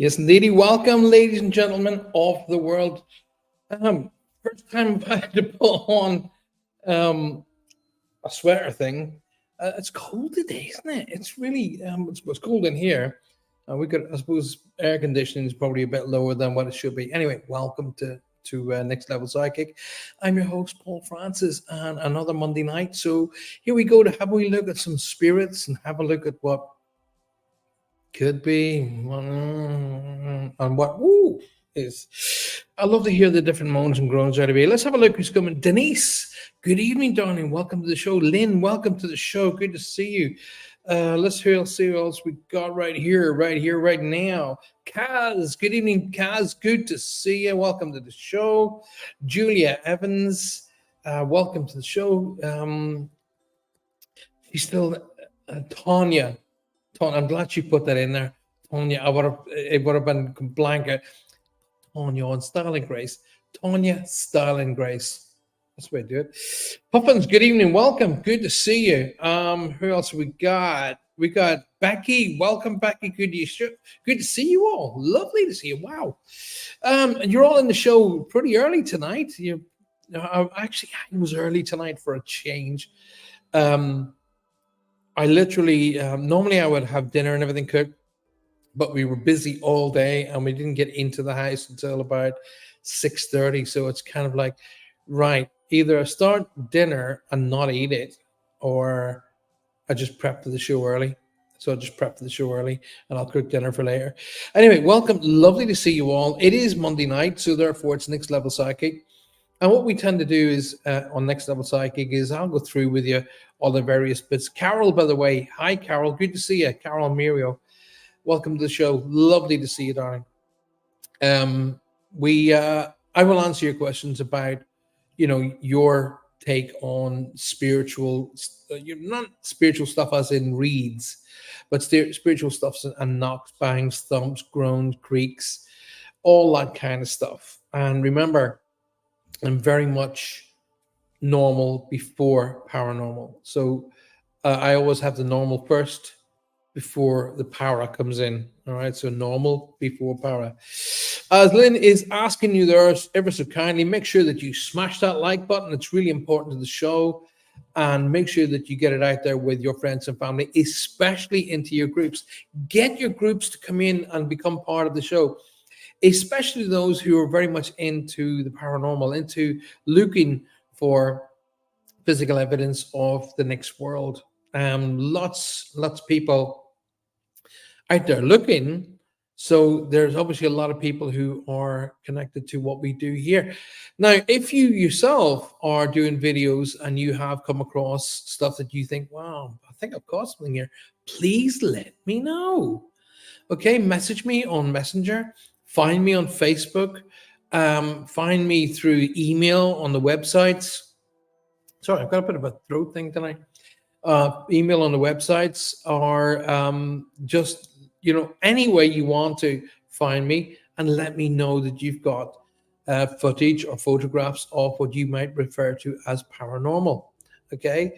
Yes, indeedy. Welcome, ladies and gentlemen of the world. First time I've had to put on um, a sweater thing. It's cold today, isn't it? It's really it's cold in here. We got, I suppose, air conditioning is probably a bit lower than what it should be. Anyway, welcome to Next Level Psychic. I'm your host, Paul Francis, and another Monday night. So here we go to have a look at some spirits and have a look at what could be and what is. I love to hear the different moans and groans out of you. Let's have a look who's coming. Denise, good evening, darling. Welcome to the show. Lynn, welcome to the show. Good to see you. See what else we got right here, right now. Kaz, good evening, Kaz. Good to see you. Welcome to the show. Julia Evans, welcome to the show. She's still Tanya. I'm glad she put that in there. Tonya, it would have been blank. Tonya on Style and Grace. Tonya, Style and Grace. That's the way to do it. Puffins, good evening. Welcome. Good to see you. Who else we got? We got Becky. Welcome, Becky. Good to see you all. Lovely to see you. Wow. And you're all in the show pretty early tonight. Actually, I was early tonight for a change. I literally, normally I would have dinner and everything cooked, but we were busy all day and we didn't get into the house until about 6:30. So it's kind of like, right, either I start dinner and not eat it, or I just prep for the show early. So I just prep for the show early and I'll cook dinner for later. Anyway, welcome. Lovely to see you all. It is Monday night, so therefore it's Next Level Psychic. And what we tend to do is on Next Level Psychic is I'll go through with you all the various bits. Carol, by the way. Hi, Carol. Good to see you. Carol Mirio. Welcome to the show. Lovely to see you, darling. I will answer your questions about, your take on spiritual, not spiritual stuff as in reads, but spiritual stuff and knocks, bangs, thumps, groans, creaks, all that kind of stuff. And remember, I'm very much normal before paranormal. So I always have the normal first before the para comes in. All right. So normal before para. As Lynn is asking you there ever so kindly, make sure that you smash that like button. It's really important to the show. And make sure that you get it out there with your friends and family, especially into your groups. Get your groups to come in and become part of the show, especially those who are very much into the paranormal, into looking for physical evidence of the next world. Lots of people out there looking. So there's obviously a lot of people who are connected to what we do here. Now, if you yourself are doing videos and you have come across stuff that you think, wow, I think I've caught something here, please let me know. Okay, message me on Messenger. Find me on Facebook. Find me through email on the websites. Sorry, I've got a bit of a throat thing tonight. Email on the websites, or just, any way you want to find me, and let me know that you've got footage or photographs of what you might refer to as paranormal. Okay.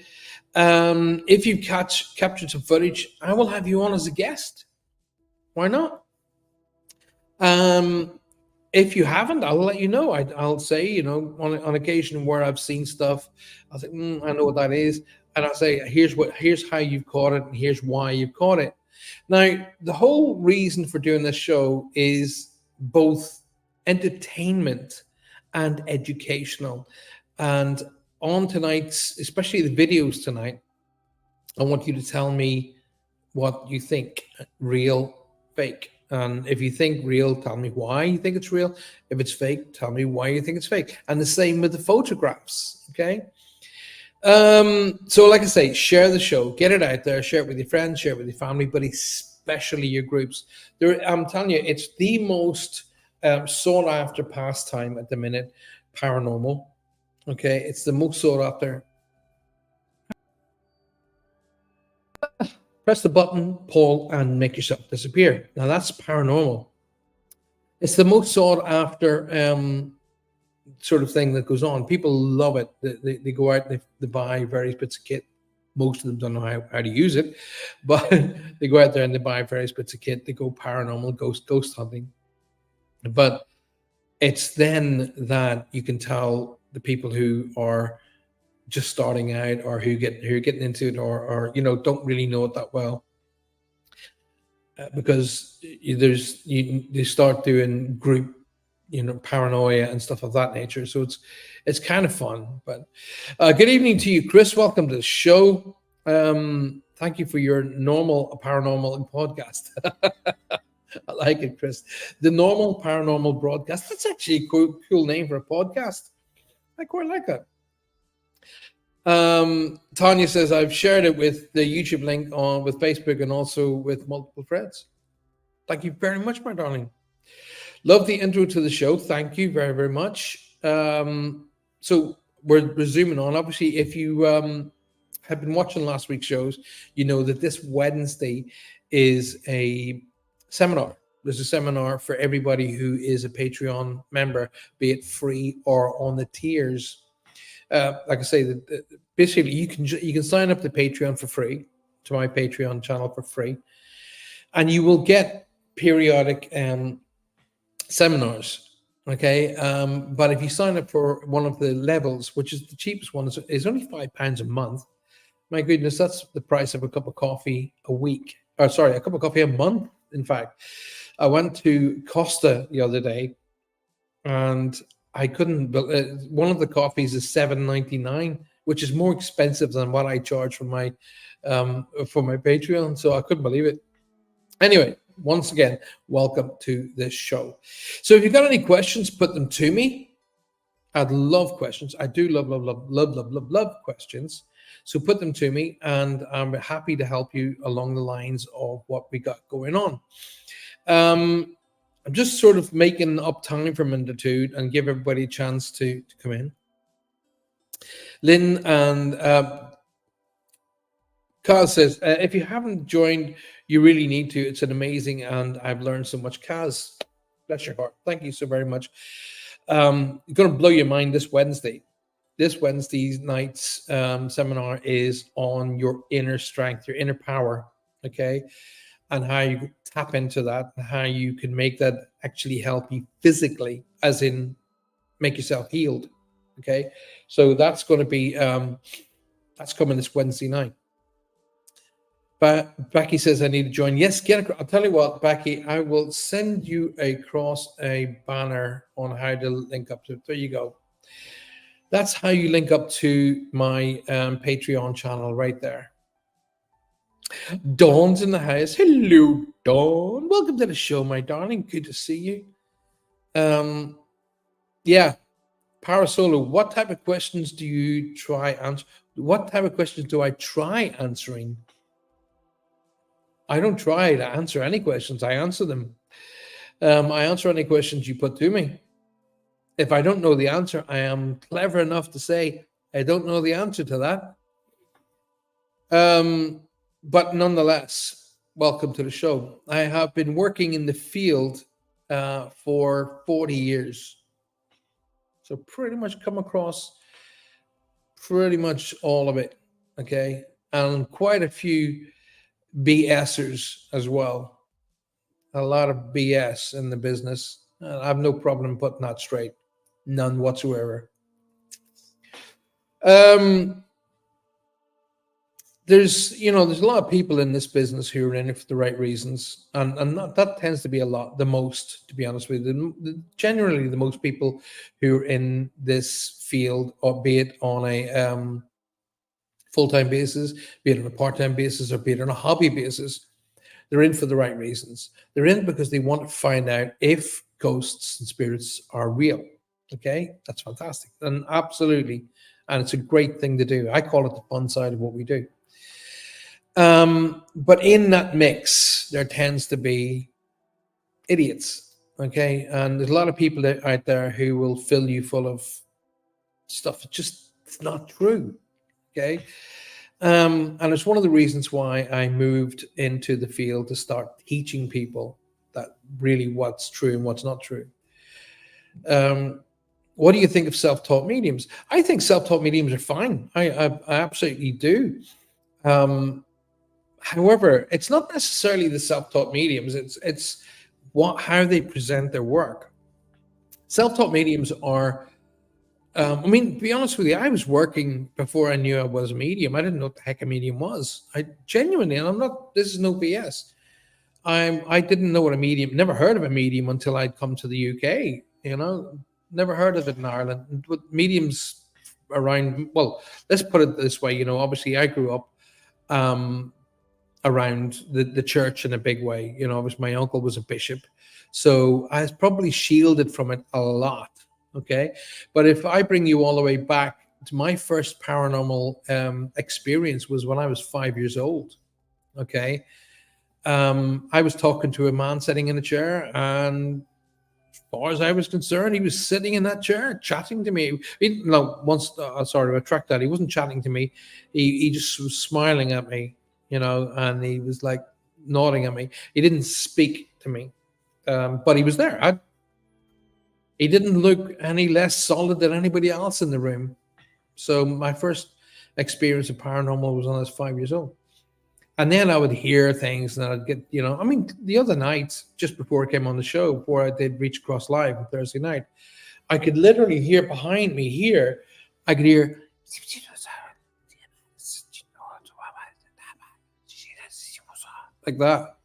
If you captured some footage, I will have you on as a guest. Why not? If you haven't, I'll let you know. I'll say, on occasion where I've seen stuff, I'll say, I know what that is. And I'll say, here's how you've caught it, and here's why you've caught it. Now, the whole reason for doing this show is both entertainment and educational. And on tonight's, especially the videos tonight, I want you to tell me what you think, real, fake. And if you think real, tell me why you think it's real. If it's fake, tell me why you think it's fake. And the same with the photographs, okay? So like I say, share the show, get it out there, share it with your friends, share it with your family, but especially your groups. I'm telling you, it's the most sought after pastime at the minute, paranormal, okay? It's the most sought after. Press the button, Paul, and make yourself disappear. Now that's paranormal. It's the most sought after sort of thing that goes on. People love it. They go out, they buy various bits of kit Most of them don't know how to use it, but they go out there and they buy various bits of kit. They go paranormal, ghost hunting. But it's then that you can tell the people who are just starting out, or who are getting into it, or don't really know it that well, because they start doing group, paranoia and stuff of that nature. So it's kind of fun. But good evening to you, Chris. Welcome to the show. Thank you for your normal paranormal podcast. I like it, Chris. The normal paranormal broadcast. That's actually a cool name for a podcast. I quite like that. Tanya says, I've shared it with the YouTube link on with Facebook and also with multiple friends. Thank you very much, my darling. Love the intro to the show. Thank you very, very much. So we're zooming on. Obviously, if you have been watching last week's shows, you know that this Wednesday is a seminar. There's a seminar for everybody who is a Patreon member, be it free or on the tiers. Like I say, basically you can sign up to Patreon for free, to my Patreon channel for free, and you will get periodic seminars. Okay, but if you sign up for one of the levels, which is the cheapest one, is only £5 a month. My goodness, that's the price of a cup of coffee a week. Or sorry, a cup of coffee a month. In fact, I went to Costa the other day, and I couldn't. One of the coffees is $7.99, which is more expensive than what I charge for my Patreon. So I couldn't believe it. Anyway, once again, welcome to this show. So if you've got any questions, put them to me. I'd love questions. I do love questions. So put them to me, and I'm happy to help you along the lines of what we got going on. I'm just sort of making up time for Minitude and give everybody a chance to come in. Lynn and Kaz says, if you haven't joined, you really need to. It's an amazing, and I've learned so much. Kaz, bless your heart. Thank you so very much. Going to blow your mind this Wednesday. This Wednesday night's seminar is on your inner strength, your inner power, okay? And how you tap into that, and how you can make that actually help you physically, as in make yourself healed, okay? So that's going to be, that's coming this Wednesday night. But Becky says, I need to join. Yes, I'll tell you what, Becky, I will send you across a banner on how to link up to it. There you go. That's how you link up to my Patreon channel right there. Dawn's in the house. Hello, Dawn. Welcome to the show, my darling. Good to see you. Yeah. Parasolo, what type of questions do you try answer? What type of questions do I try answering? I don't try to answer any questions. I answer them. I answer any questions you put to me. If I don't know the answer, I am clever enough to say, I don't know the answer to that. But nonetheless, welcome to the show. I have been working in the field for 40 years. So pretty much come across pretty much all of it, okay? And quite a few BSers as well. A lot of BS in the business. I have no problem putting that straight. None whatsoever. There's a lot of people in this business who are in it for the right reasons, and that tends to be the most, to be honest with you. Generally, the most people who are in this field, albeit on a full-time basis, be it on a part-time basis, or be it on a hobby basis, they're in for the right reasons. They're in because they want to find out if ghosts and spirits are real. Okay, that's fantastic, and absolutely, and it's a great thing to do. I call it the fun side of what we do. But in that mix, there tends to be idiots. Okay, and there's a lot of people out there who will fill you full of stuff that just it's not true. Okay, and it's one of the reasons why I moved into the field to start teaching people that really what's true and what's not true. What do you think of self-taught mediums? I think self-taught mediums are fine. I absolutely do. Um, However, it's not necessarily the self-taught mediums. It's what how they present their work. Self-taught mediums are. I mean, to be honest with you, I was working before I knew I was a medium. I didn't know what the heck a medium was. I genuinely, and I'm not. This is no BS. I didn't know what a medium. Never heard of a medium until I'd come to the UK. Never heard of it in Ireland. With mediums around. Well, let's put it this way. Obviously, I grew up. Um, Around the church in a big way. My uncle was a bishop, so I was probably shielded from it a lot. Okay, but if I bring you all the way back to my first paranormal experience was when I was 5 years old. Okay, I was talking to a man sitting in a chair, and as far as I was concerned, he was sitting in that chair chatting to me. No, once, sorry to retract that. He wasn't chatting to me. He just was smiling at me, and he was like nodding at me. He didn't speak to me, but he was there. He didn't look any less solid than anybody else in the room. So my first experience of paranormal was when I was 5 years old. And then I would hear things and I'd get, I mean, the other night, just before I came on the show, before I did Reach Across Live on Thursday night, I could literally hear behind me here, I could hear like that.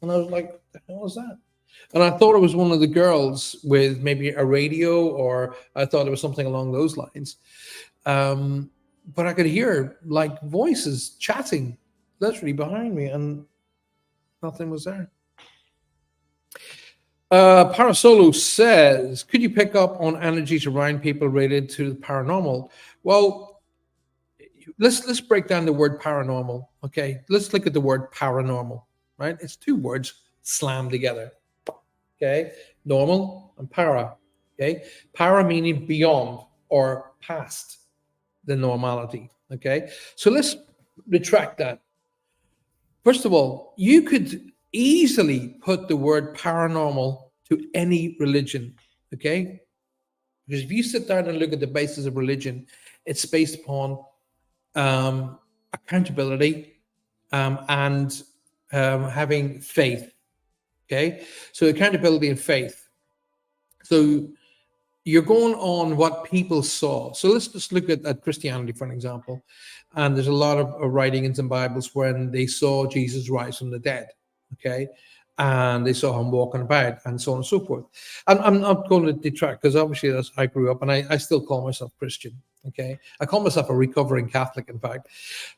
And I was like, what the hell is that? And I thought it was one of the girls with maybe a radio, or I thought it was something along those lines. But I could hear like voices chatting literally behind me, and nothing was there. Parasolo says, could you pick up on energies around people related to the paranormal? Well, let's break down the word paranormal. Okay, let's look at the word paranormal. Right, it's two words slammed together. Okay, normal and para. Okay, para meaning beyond or past the normality. Okay, so let's retract that. First of all, you could easily put the word paranormal to any religion. Okay, because if you sit down and look at the basis of religion, it's based upon accountability and having faith. Okay, so accountability and faith. So you're going on what people saw. So let's just look at Christianity for an example. And there's a lot of writings in Bibles when they saw Jesus rise from the dead. Okay, and they saw him walking about and so on and so forth. I'm not going to detract because obviously I grew up and I still call myself Christian. Okay, I call myself a recovering Catholic, in fact.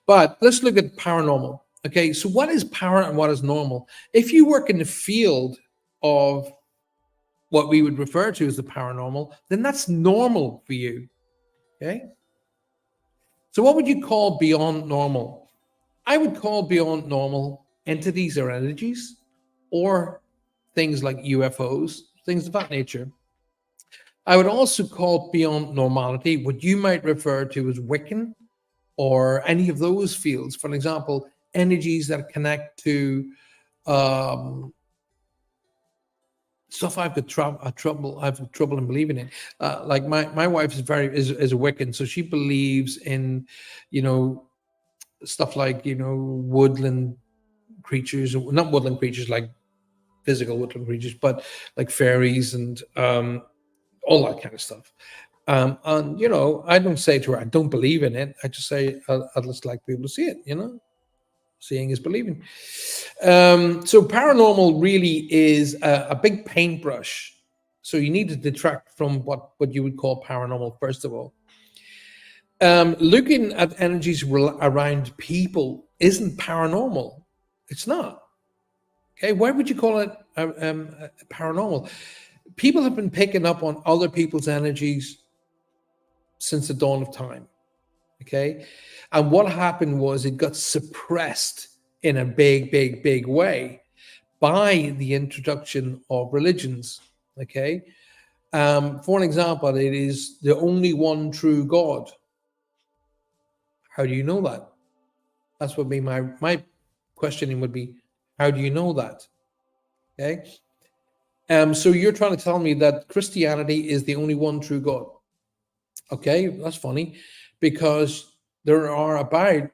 But let's look at paranormal. Okay, so what is para and what is normal? If you work in the field of what we would refer to as the paranormal, then that's normal for you. Okay, so what would you call beyond normal? I would call beyond normal entities or energies, or things like UFOs, things of that nature. I would also call beyond normality what you might refer to as Wiccan or any of those fields. For example, energies that connect to um, stuff I've got trouble in believing in. Like my wife is a Wiccan, so she believes in, you know, stuff like, you know, woodland creatures, not woodland creatures like physical woodland creatures, but like fairies and all that kind of stuff. And you know, I don't say to her I don't believe in it. I just say I'd just like people to see it. You know, seeing is believing. So paranormal really is a big paintbrush. So you need to detract from what you would call paranormal first of all. Looking at energies around people isn't paranormal. It's not. Okay, why would you call it paranormal? People have been picking up on other people's energies since the dawn of time. Okay, and what happened was it got suppressed in a big way by the introduction of religions. Okay, for an example, it is the only one true God. How do you know that? That's what my questioning would be. How do you know that? Okay. So you're trying to tell me that Christianity is the only one true God. Okay, that's funny, because there are about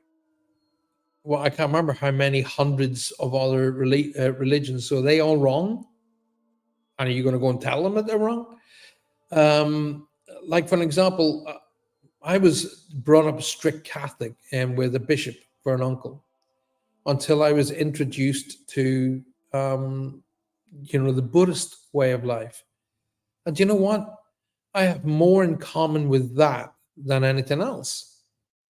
well, I can't remember how many hundreds of other religions. So are they all wrong? And are you going to go and tell them that they're wrong? Um, like, for an example, I was brought up a strict Catholic and with a bishop for an uncle until I was introduced to, um, the Buddhist way of life. And you know what? I have more in common with that than anything else.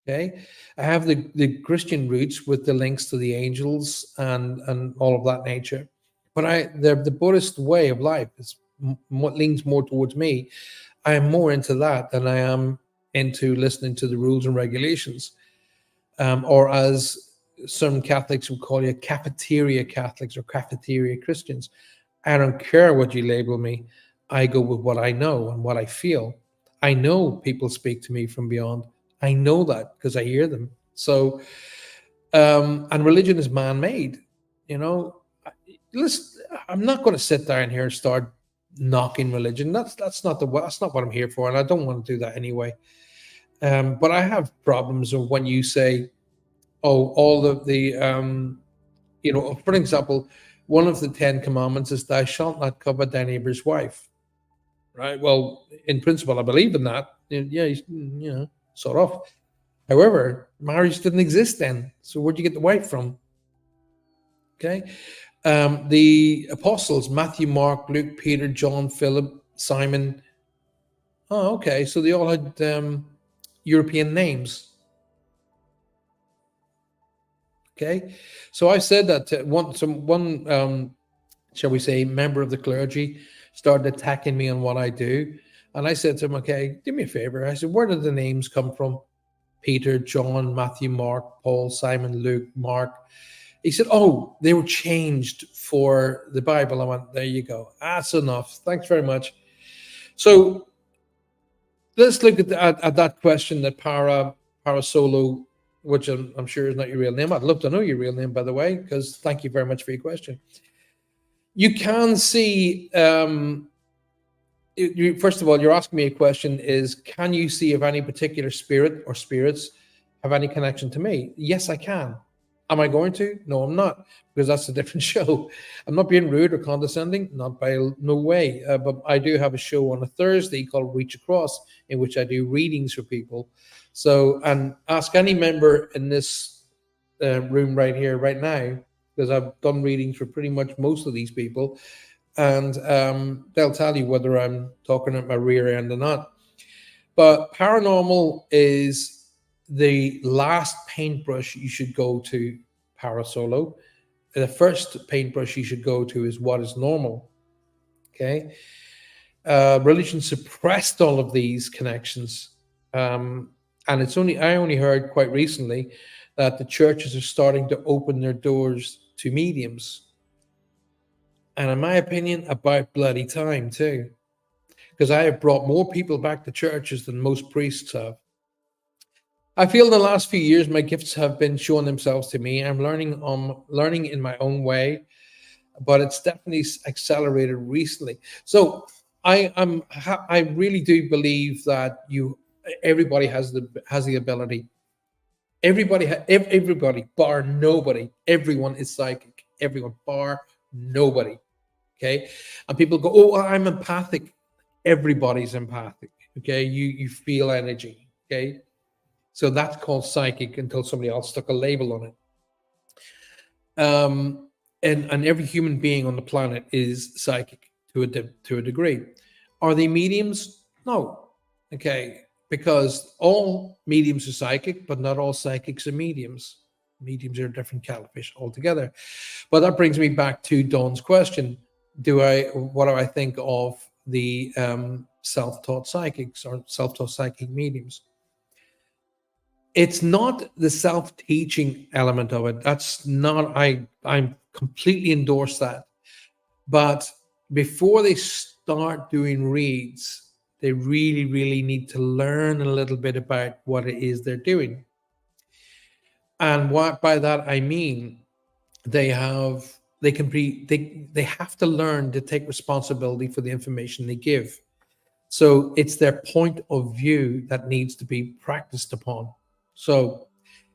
Okay. I have the Christian roots with the links to the angels and all of that nature. But the Buddhist way of life is what leans more towards me. I am more into that than I am into listening to the rules and regulations, or as some Catholics would call you, cafeteria Catholics or cafeteria Christians. I don't care what you label me. I go with what I know and what I feel. I know people speak to me from beyond. I know that because I hear them. So, and religion is man-made. You know, listen, I'm not going to sit down here and start knocking religion. That's not what I'm here for, and I don't want to do that anyway. But I have problems of when you say, "Oh, all of for example, one of the Ten Commandments is thou shalt not covet thy neighbor's wife." Right. Well, in principle, I believe in that. Yeah, sort of. However, marriage didn't exist then. So where'd you get the wife from? Okay. The apostles, Matthew, Mark, Luke, Peter, John, Philip, Simon. Oh, okay. So they all had European names. Okay. So I said that one shall we say, member of the clergy started attacking me on what I do. And I said to him, okay, do me a favor. I said, where did the names come from? Peter, John, Matthew, Mark, Paul, Simon, Luke, Mark. He said, oh, they were changed for the Bible. I went, there you go. That's enough. Thanks very much. So let's look at that question that Parasolo, which I'm sure is not your real name. I'd love to know your real name, by the way, because thank you very much for your question. You can see, first of all, you're asking me a question is, can you see if any particular spirit or spirits have any connection to me? Yes, I can. Am I going to? No, I'm not, because that's a different show. I'm not being rude or condescending, not by no way. But I do have a show on a Thursday called Reach Across, in which I do readings for people. So, and ask any member in this room right here, right now, because I've done readings for pretty much most of these people, and they'll tell you whether I'm talking at my rear end or not. But paranormal is the last paintbrush you should go to, Parasolo. The first paintbrush you should go to is what is normal. Okay. Religion suppressed all of these connections. And I only heard quite recently that the churches are starting to open their doors to mediums. And in my opinion, about bloody time too, because I have brought more people back to churches than most priests have. I feel in the last few years my gifts have been showing themselves to me. I'm learning in my own way, but it's definitely accelerated recently. So I really do believe that everybody has the ability. Everybody bar nobody. Everyone is psychic. Everyone bar nobody. Okay, and people go, "Oh, I'm empathic." Everybody's empathic. Okay, you feel energy. Okay, so that's called psychic until somebody else stuck a label on it. And every human being on the planet is psychic to a degree. Are they mediums? No. Okay, because all mediums are psychic, but not all psychics are mediums. Mediums are a different catfish altogether. But that brings me back to Dawn's question: what do I think of the self-taught psychics or self-taught psychic mediums? It's not the self-teaching element of it. That's not, I'm completely endorse that. But before they start doing reads, they really, really need to learn a little bit about what it is they're doing. And what by that I mean, they have to learn to take responsibility for the information they give. So it's their point of view that needs to be practiced upon. So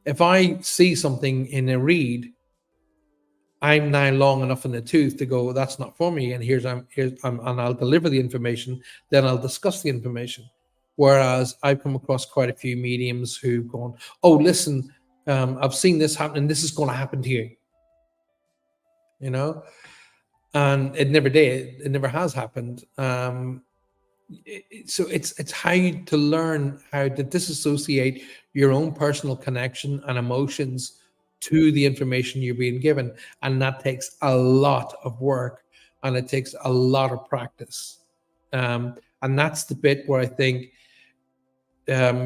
If I see something in a read, I'm now long enough in the tooth to go, that's not for me. And and I'll deliver the information. Then I'll discuss the information. Whereas I've come across quite a few mediums who've gone, oh, listen, I've seen this happen, and this is going to happen to you. You know, and it never did. It never has happened. So it's how to learn how to disassociate your own personal connection and emotions to the information you're being given, and that takes a lot of work, and it takes a lot of practice. And that's the bit where I think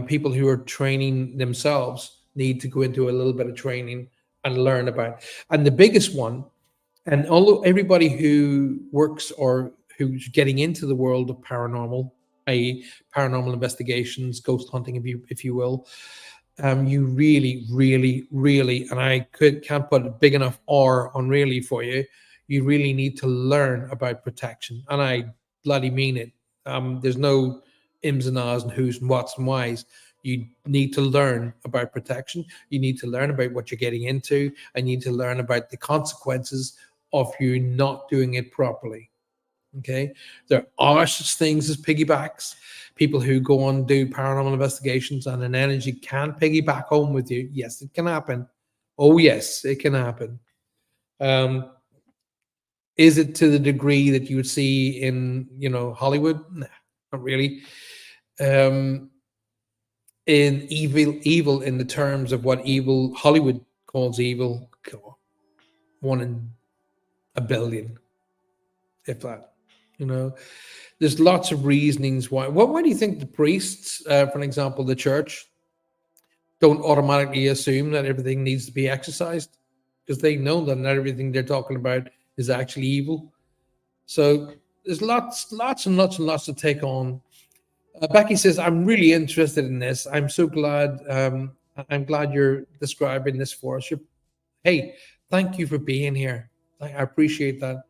people who are training themselves need to go into a little bit of training and learn about. And the biggest one, and although everybody who works or who's getting into the world of paranormal, i.e., paranormal investigations, ghost hunting, if you will, you really, really, really, and can't put a big enough R on really for you. You really need to learn about protection, and I bloody mean it. There's no ims and ahs and who's and whats and whys. You need to learn about protection. You need to learn about what you're getting into. And you need to learn about the consequences of you not doing it properly. Okay. There are such things as piggybacks. People who go on do paranormal investigations and an energy can piggyback home with you. Yes, it can happen. Oh, yes, it can happen. Um, is it to the degree that you would see in, Hollywood? Nah, not really. Um, in evil in the terms of what evil Hollywood calls evil, one in a billion, if that. You know, there's lots of reasonings why. Why do you think the priests, for example, the church, don't automatically assume that everything needs to be exercised? Because they know that not everything they're talking about is actually evil. So there's lots and lots to take on. Becky says, "I'm really interested in this. I'm so glad. I'm glad you're describing this for us. Hey, thank you for being here. I appreciate that."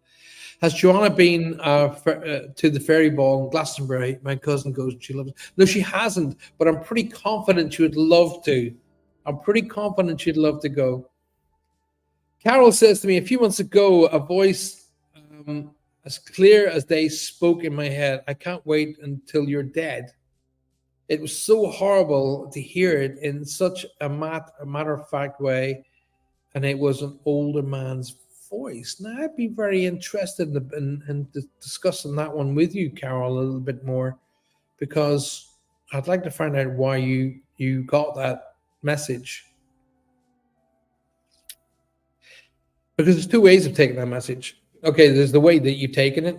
Has Joanna been to the fairy ball in Glastonbury? My cousin goes and she loves it. No, she hasn't, but I'm pretty confident she would love to. I'm pretty confident she'd love to go. Carol says to me a few months ago, a voice as clear as day spoke in my head. I can't wait until you're dead. It was so horrible to hear it in such a matter of fact way, and it was an older man's voice. Now, I'd be very interested in discussing that one with you, Carol, a little bit more, because I'd like to find out why you got that message. Because there's two ways of taking that message. Okay, there's the way that you've taken it.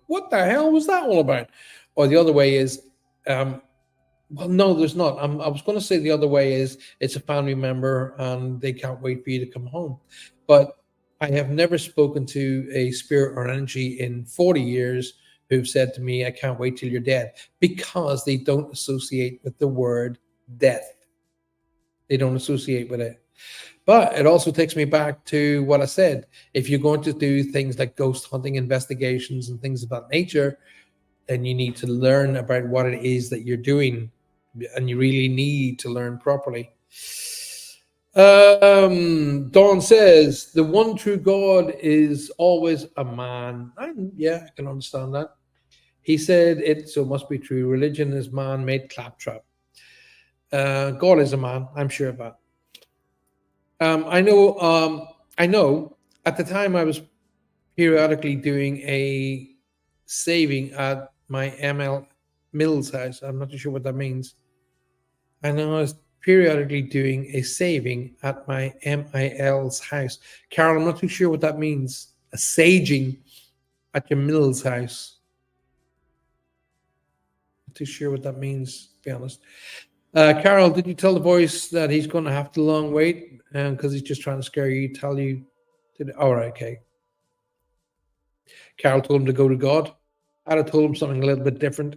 What the hell was that all about? Or the other way is, well, no, there's not. I was going to say the other way is it's a family member and they can't wait for you to come home. But I have never spoken to a spirit or energy in 40 years who've said to me, I can't wait till you're dead, because they don't associate with the word death. They don't associate with it. But it also takes me back to what I said. If you're going to do things like ghost hunting investigations and things of that nature, then you need to learn about what it is that you're doing. And you really need to learn properly. Dawn says, the one true God is always a man. Yeah, I can understand that. He said it, so it must be true. Religion is man-made claptrap. God is a man. I'm sure of that. I know. At the time, I was periodically doing a saving at my ML Mills house. I'm not too sure what that means. I know I was periodically doing a saving at my MIL's house. Carol, I'm not too sure what that means. A saging at your Mills house. Not too sure what that means, to be honest. Carol, did you tell the voice that he's going to have to long wait because he's just trying to scare you? Tell you? All right, okay. Carol told him to go to God. I'd have told him something a little bit different.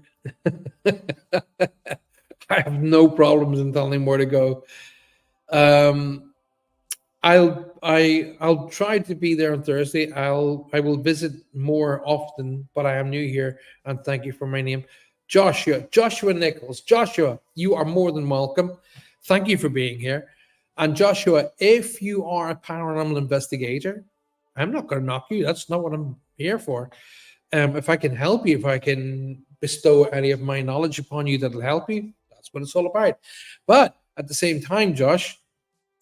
I have no problems in telling him where to go. I'll try to be there on Thursday. I will visit more often, but I am new here, and thank you for my name. Joshua Nichols. Joshua, you are more than welcome. Thank you for being here. And Joshua, if you are a paranormal investigator, I'm not going to knock you. That's not what I'm here for. If I can help you, if I can bestow any of my knowledge upon you that'll help you, that's what it's all about. But at the same time, Josh,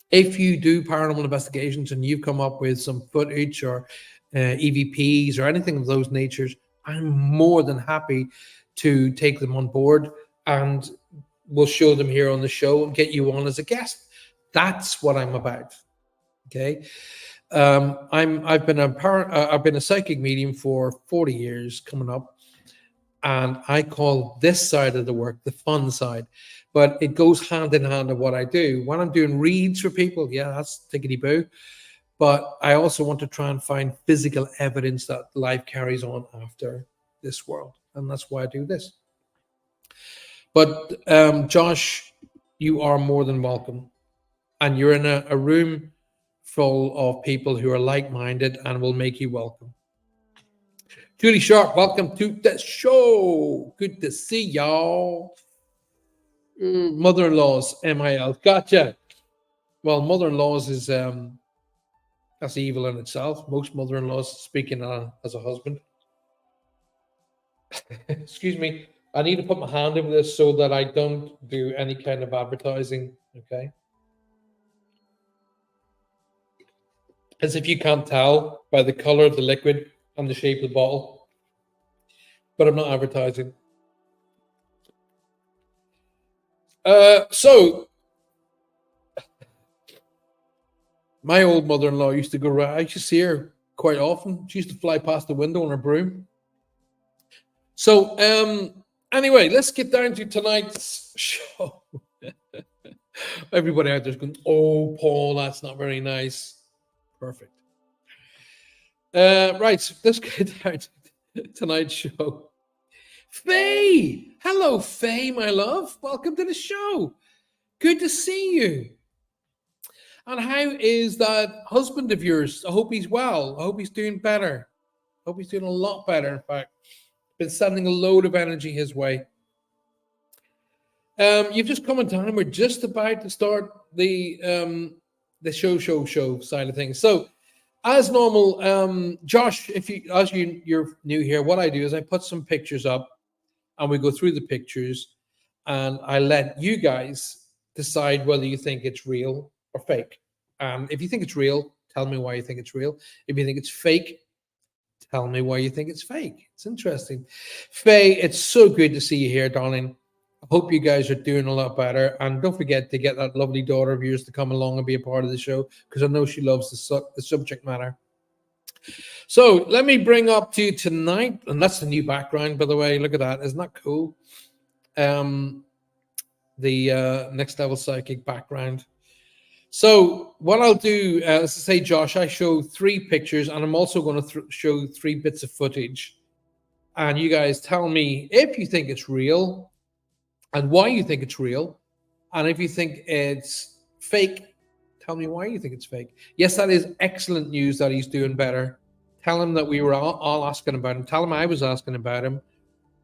if you do paranormal investigations and you've come up with some footage or EVPs or anything of those natures, I'm more than happy to take them on board, and we'll show them here on the show and get you on as a guest. That's what I'm about. Okay. I've been a psychic medium for 40 years coming up, and I call this side of the work the fun side, but it goes hand in hand with what I do. When I'm doing reads for people, yeah, that's tickety boo. But I also want to try and find physical evidence that life carries on after this world, and that's why I do this. But Josh, you are more than welcome, and you're in a room full of people who are like-minded and will make you welcome. Julie Sharp, welcome to the show. Good to see y'all. Mother-in-laws, MIL. Gotcha. Well, mother-in-laws is that's evil in itself. Most mother-in-laws speaking as a husband. Excuse me. I need to put my hand over this so that I don't do any kind of advertising. Okay. As if you can't tell by the color of the liquid and the shape of the bottle. But I'm not advertising. So my old mother-in-law used to go around. I used to see her quite often. She used to fly past the window on her broom. So anyway, let's get down to tonight's show. Everybody out there's going, oh, Paul, that's not very nice. Perfect. Right, so let's get down to tonight's show. Faye! Hello, Faye, my love. Welcome to the show. Good to see you. And how is that husband of yours? I hope he's well. I hope he's doing better. I hope he's doing a lot better, in fact. Been sending a load of energy his way. You've just come in time. We're just about to start the show side of things. So, as normal, Josh, you're new here, what I do is I put some pictures up, and we go through the pictures, and I let you guys decide whether you think it's real or fake. If you think it's real, tell me why you think it's real. If you think it's fake, tell me why you think it's fake. It's interesting. Faye, it's so good to see you here, darling. I hope you guys are doing a lot better. And don't forget to get that lovely daughter of yours to come along and be a part of the show, because I know she loves the subject matter. So let me bring up to you tonight, and that's the new background, by the way. Look at that. Isn't that cool? The Next Level Psychic background. So what I'll do, as I say, Josh, I show 3 pictures, and I'm also going to show 3 bits of footage. And you guys tell me if you think it's real and why you think it's real. And if you think it's fake, tell me why you think it's fake. Yes, that is excellent news that he's doing better. Tell him that we were all asking about him. Tell him I was asking about him.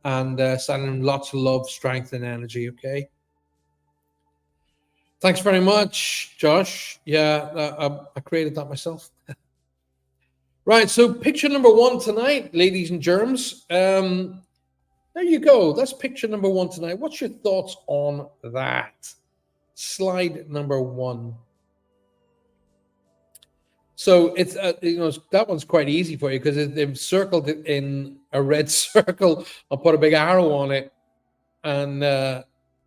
And sending him lots of love, strength, and energy, okay? Thanks very much, Josh. Yeah, I created that myself. Right, so picture number 1 tonight, ladies and germs. There you go. That's picture number 1 tonight. What's your thoughts on that? Slide number 1. So it's that one's quite easy for you because they've circled it in a red circle. I'll put a big arrow on it. And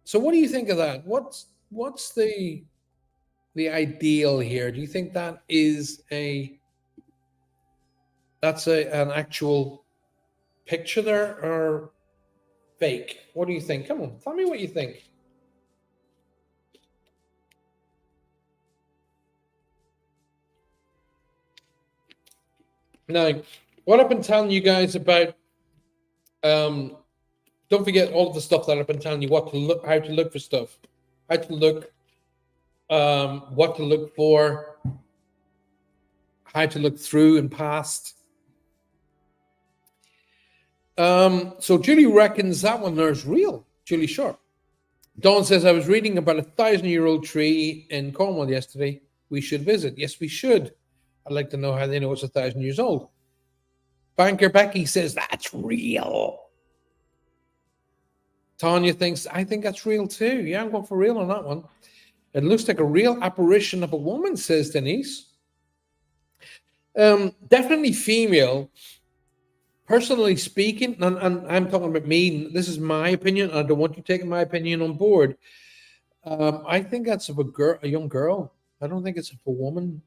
so, what do you think of that? What's the ideal here? Do you think that is an actual picture there or fake? What do you think? Come on, tell me what you think. Now, what I've been telling you guys about, don't forget all of the stuff that I've been telling you, how to look for stuff, how to look, what to look for, how to look through and past. So Julie reckons that one there's real. Julie Sharp. Dawn says, I was reading about a 1,000-year-old tree in Cornwall yesterday. We should visit. Yes, we should. I'd like to know how they know it's 1,000 years old. Banker Becky says, that's real. Tanya thinks, I think that's real too. Yeah, I'm going for real on that one. It looks like a real apparition of a woman, says Denise. Definitely female. Personally speaking, and I'm talking about me, this is my opinion. I don't want you taking my opinion on board. I think that's of a young girl. I don't think it's of a woman.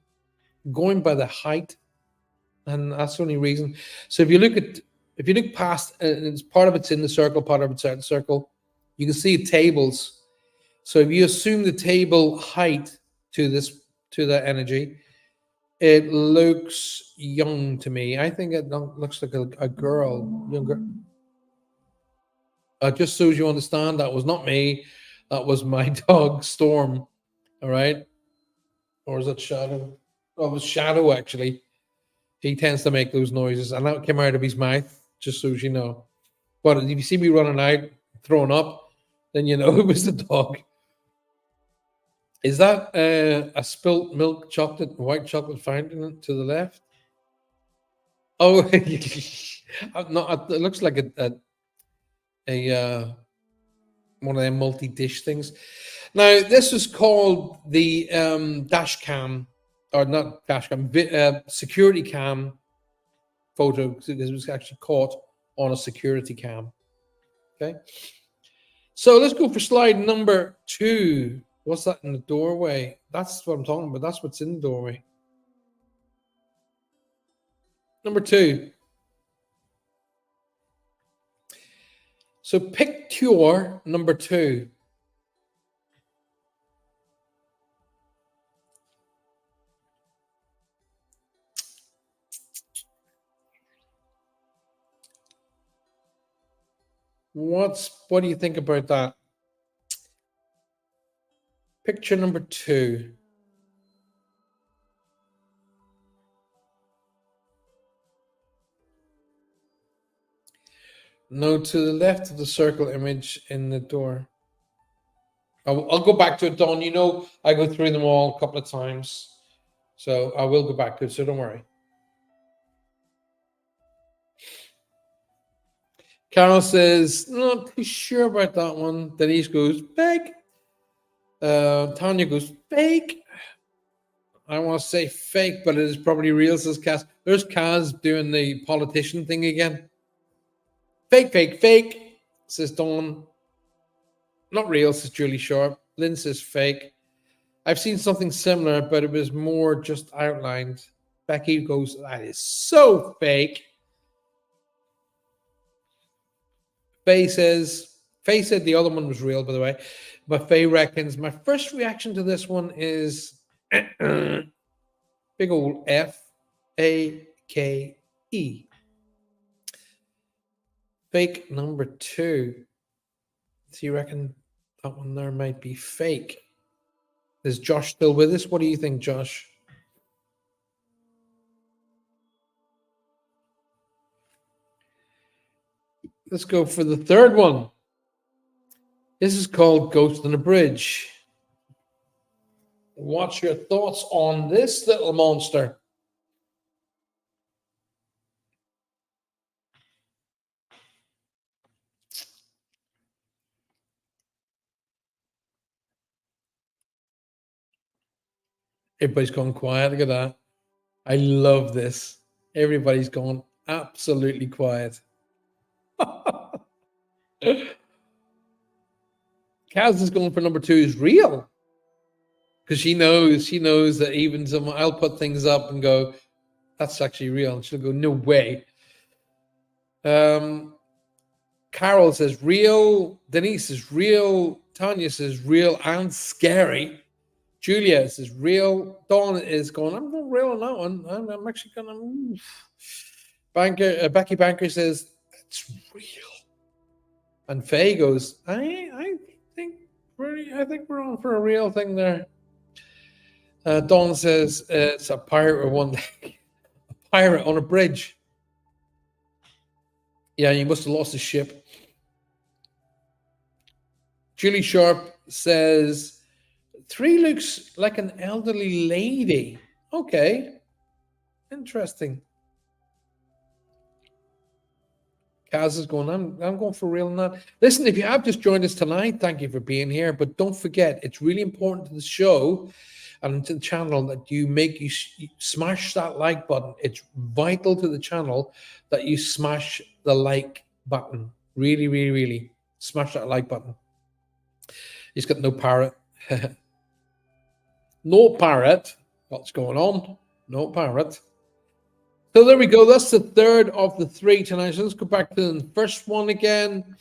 Going by the height, and that's the only reason. So if you look past, it's part of it's in the circle, part of it's out the circle. You can see tables. So if you assume the table height to that energy, it looks young to me. I think it looks like a girl, younger. Just so you understand, that was not me. That was my dog Storm. All right, or is it Shadow? Oh, it was Shadow actually. He tends to make those noises, and that came out of his mouth. Just so you know. But if you see me running out, throwing up, then you know it was the dog. Is that a spilt milk chocolate, white chocolate fountain to the left? Oh, no, it looks like a one of them multi-dish things. Now, this is called the dash cam, or not dash cam, security cam photo, because it was actually caught on a security cam. Okay. So let's go for slide number 2. What's that in the doorway? That's what I'm talking about. That's what's in the doorway. Number 2. So picture number 2. What do you think about that? Picture number 2. No, to the left of the circle image in the door. I'll go back to it, Don. You know, I go through them all a couple of times. So I will go back to it, so don't worry. Carol says, not too sure about that one. Denise goes, fake. Tanya goes, fake. I want to say fake, but it is probably real, says Kaz. There's Kaz doing the politician thing again. Fake, fake, fake, says Dawn. Not real, says Julie Sharp. Lynn says fake. I've seen something similar, but it was more just outlined. Becky goes, that is so fake. Faye said the other one was real, by the way. But Faye reckons my first reaction to this one is big old FAKE. Fake number 2. So you reckon that one there might be fake? Is Josh still with us? What do you think, Josh? Let's go for the third one. This is called Ghost on a Bridge. What's your thoughts on this little monster? Everybody's gone quiet. Look at that. I love this. Everybody's gone absolutely quiet. Kaz is going for number 2 is real. Because she knows that even someone, I'll put things up and go, that's actually real. And she'll go, no way. Carol says real. Denise is real. Tanya says real and scary. Julia says real. Dawn is going, I'm not real on that one. I'm actually going to move. Becky Banker says, it's real. And Faye goes, I think we're on for a real thing there. Dawn says it's a pirate with one leg. A pirate on a bridge. Yeah, he must have lost his ship. Julie Sharp says 3 looks like an elderly lady. Okay, interesting. Kaz is going, I'm going for real on that. Listen, if you have just joined us tonight, thank you for being here. But don't forget, it's really important to the show and to the channel that you smash that like button. It's vital to the channel that you smash the like button. Really, really, really smash that like button. He's got no parrot. No parrot. What's going on? No parrot. So there we go. That's the third of the 3 tonight. So let's go back to the first one again.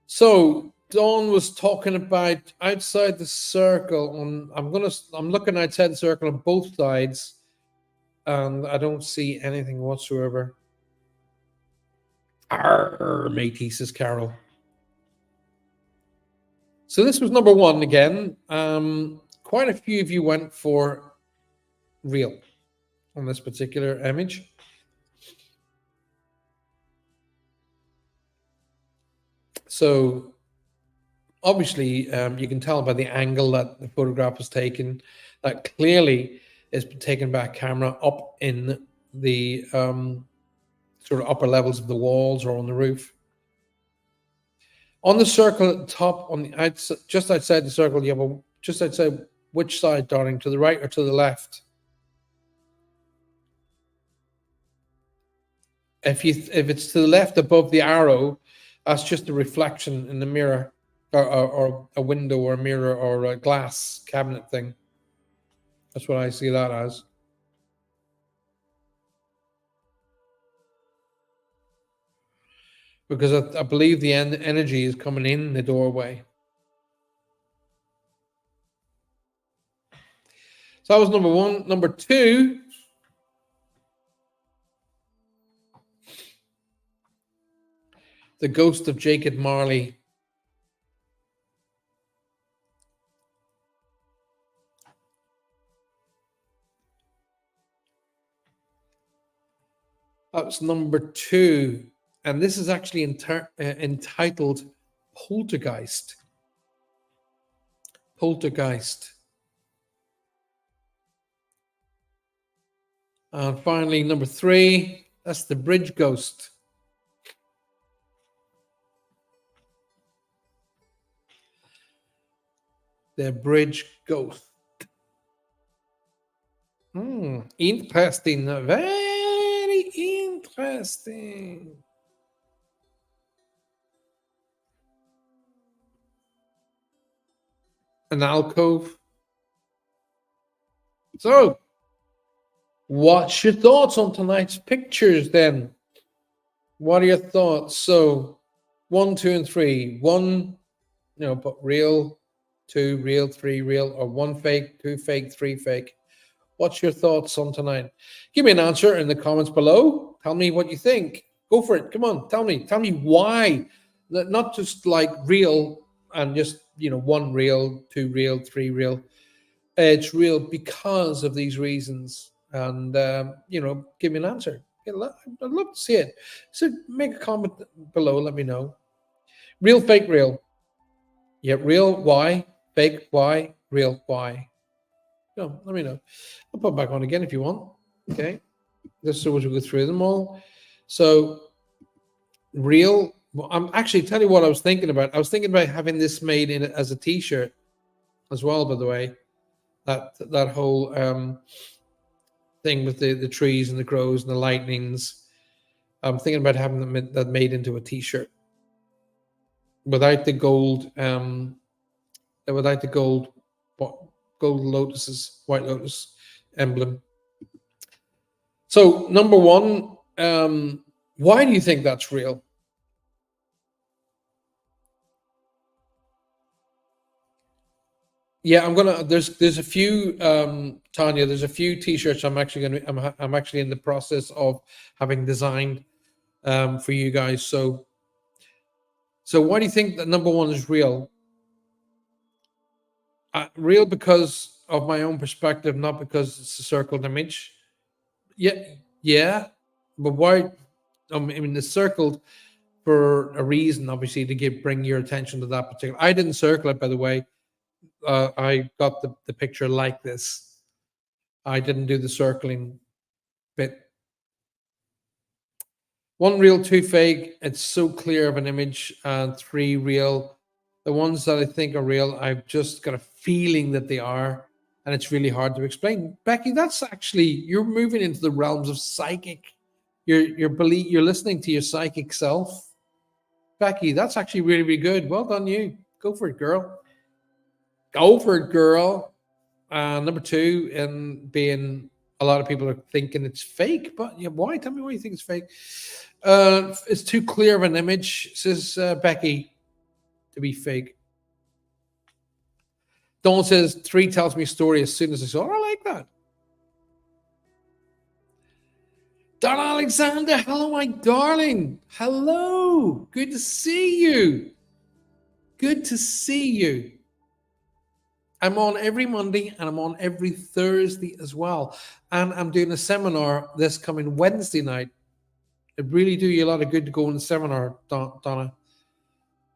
So Dawn was talking about outside the circle. I'm looking outside the circle on both sides, and I don't see anything whatsoever. Arr, matey, says Carol. So this was number 1 again. Quite a few of you went for real on this particular image. So obviously you can tell by the angle that the photograph was taken that clearly it's been taken by a camera up in the sort of upper levels of the walls or on the roof. On the circle at the top, on the outside, just outside the circle, you have just outside which side, darling? To the right or to the left? If it's to the left above the arrow, that's just a reflection in the mirror, or a window or a mirror or a glass cabinet thing. That's what I see that as. Because I believe the energy is coming in the doorway. So that was number 1. Number 2. The ghost of Jacob Marley. That's number 2. And this is actually entitled Poltergeist. Poltergeist. And finally, number 3, that's the bridge ghost. The bridge ghost. Interesting. Very interesting. An alcove. So, what's your thoughts on tonight's pictures then? What are your thoughts? So, 1, 2, and 3. 1, but real. 2 real, 3 real, or 1 fake, 2 fake, 3 fake. What's your thoughts on tonight? Give me an answer in the comments below. Tell me what you think. Go for it. Come on, tell me why. Not just like real and just 1 real, 2 real, 3 real. It's real because of these reasons. And give me an answer. I'd love to see it. So make a comment below. Let me know. Real, fake, real. Yeah, real, why? Fake, why? Real, why? No, let me know. I'll put it back on again if you want. Okay. Just so we go through them all. So real. Well, I'm actually tell you what I was thinking about. I was thinking about having this made in as a t-shirt as well, by the way. That whole thing with the trees and the crows and the lightnings. I'm thinking about having that made into a t-shirt. Without the gold gold lotuses, white lotus emblem. So number 1, why do you think that's real? Yeah, I'm gonna. There's a few, Tanya. There's a few T-shirts I'm actually in the process of having designed for you guys. So why do you think that number 1 is real? Real because of my own perspective, not because it's a circled image. Yeah, but why? I mean, the circled. for a reason, obviously, to bring your attention to that particular. I didn't circle it, by the way. I got the picture like this. I didn't do the circling bit. One real, two fake. It's so clear of an image. And three real. The ones that I think are real, I've just got a feeling that they are, and it's really hard to explain. Becky, that's actually, you're moving into the realms of psychic. You're listening to your psychic self. Becky, that's actually really, really good. Well done, you. Go for it, girl. Go for it, girl. Number two, and being a lot of people are thinking it's fake, but yeah, why? Tell me why you think it's fake. It's too clear of an image, says Becky, to be fake. Dawn says three tells me a story as soon as I saw it. I like that. Don Alexander, hello, my darling. Hello. Good to see you. Good to see you. I'm on every Monday and I'm on every Thursday as well. And I'm doing a seminar this coming Wednesday night. It really do you a lot of good to go on the seminar, Donna.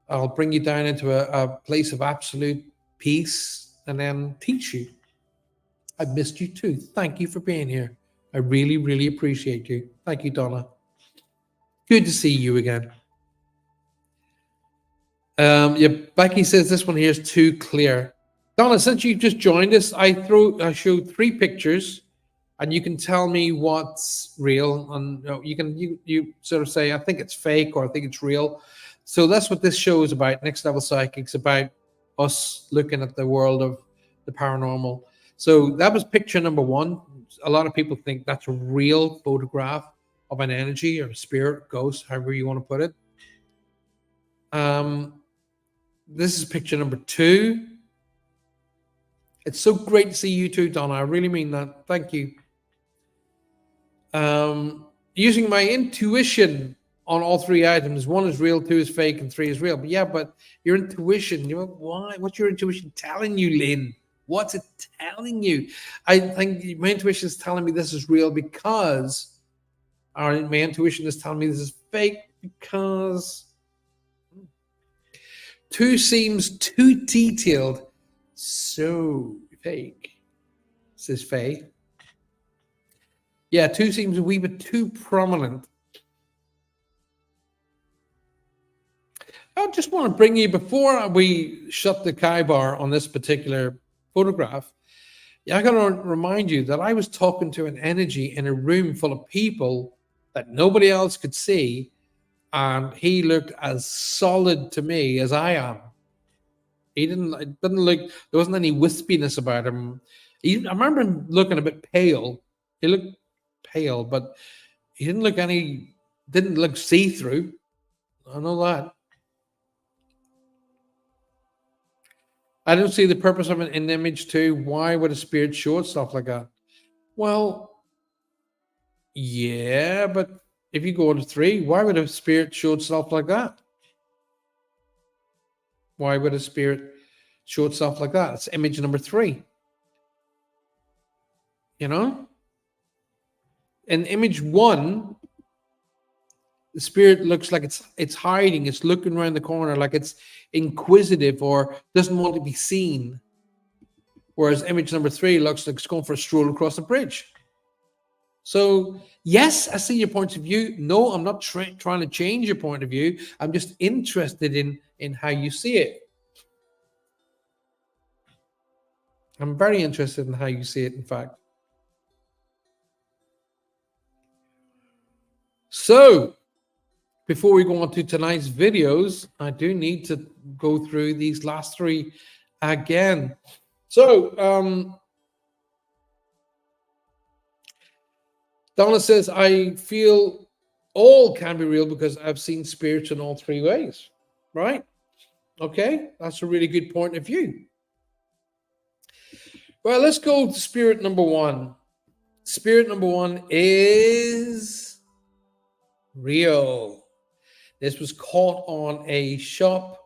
I'll bring you down into a place of absolute peace and then teach you. I missed you too. Thank you for being here. I really, really appreciate you. Thank you, Donna. Good to see you again. Yeah, Becky says this one here is too clear. Donna, since you just joined us, I showed three pictures, and you can tell me what's real, and you sort of say I think it's fake or I think it's real. So that's what this show is about. Next Level Psychics, about us looking at the world of the paranormal. So that was picture number one. A lot of people think that's a real photograph of an energy or a spirit, ghost, however you want to put it. This is picture number two. It's so great to see you too, Donna. I really mean that. Thank you. Using my intuition on all three items. One is real, two is fake, and three is real. But yeah, but your intuition, why? What's your intuition telling you, Lynn? What's it telling you? I think my intuition is telling me this is real because, or my intuition is telling me this is fake because two seems too detailed. So fake, says Faye. Yeah, two seems a wee bit too prominent. I just want to bring you, before we shut the Kai bar on this particular photograph, I got to remind you that I was talking to an energy in a room full of people that nobody else could see, and he looked as solid to me as I am. It didn't look, there wasn't any wispiness about him. I remember him looking a bit pale. He looked pale, but he didn't look see-through. I know that. I don't see the purpose of an image too. Why would a spirit show itself like that? Well, yeah, but if you go to three, why would a spirit show itself like that? Why would a spirit show itself like that? It's image number three. You know? In image one, the spirit looks like it's hiding, it's looking around the corner, like it's inquisitive or doesn't want to be seen. Whereas image number three looks like it's going for a stroll across the bridge. So, yes, I see your point of view. No, I'm not trying to change your point of view. I'm just interested in how you see it. I'm very interested in how you see it, in fact. So, before we go on to tonight's videos, I do need to go through these last three again. So, Donna says, I feel all can be real because I've seen spirits in all three ways. Right? Okay, that's a really good point of view. Well, let's go to spirit number one. Spirit number one is real. This was caught on a shop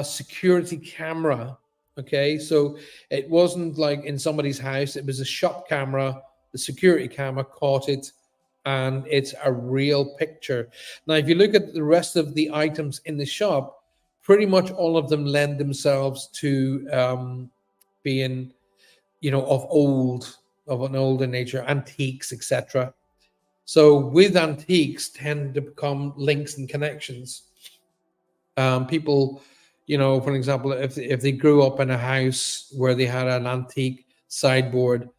security camera. Okay, so it wasn't like in somebody's house. It was a shop camera. The security camera caught it and it's a real picture. Now, if you look at the rest of the items in the shop, pretty much all of them lend themselves to being, of an older nature, antiques, etc. So with antiques tend to become links and connections. People, for example, if they grew up in a house where they had an antique sideboard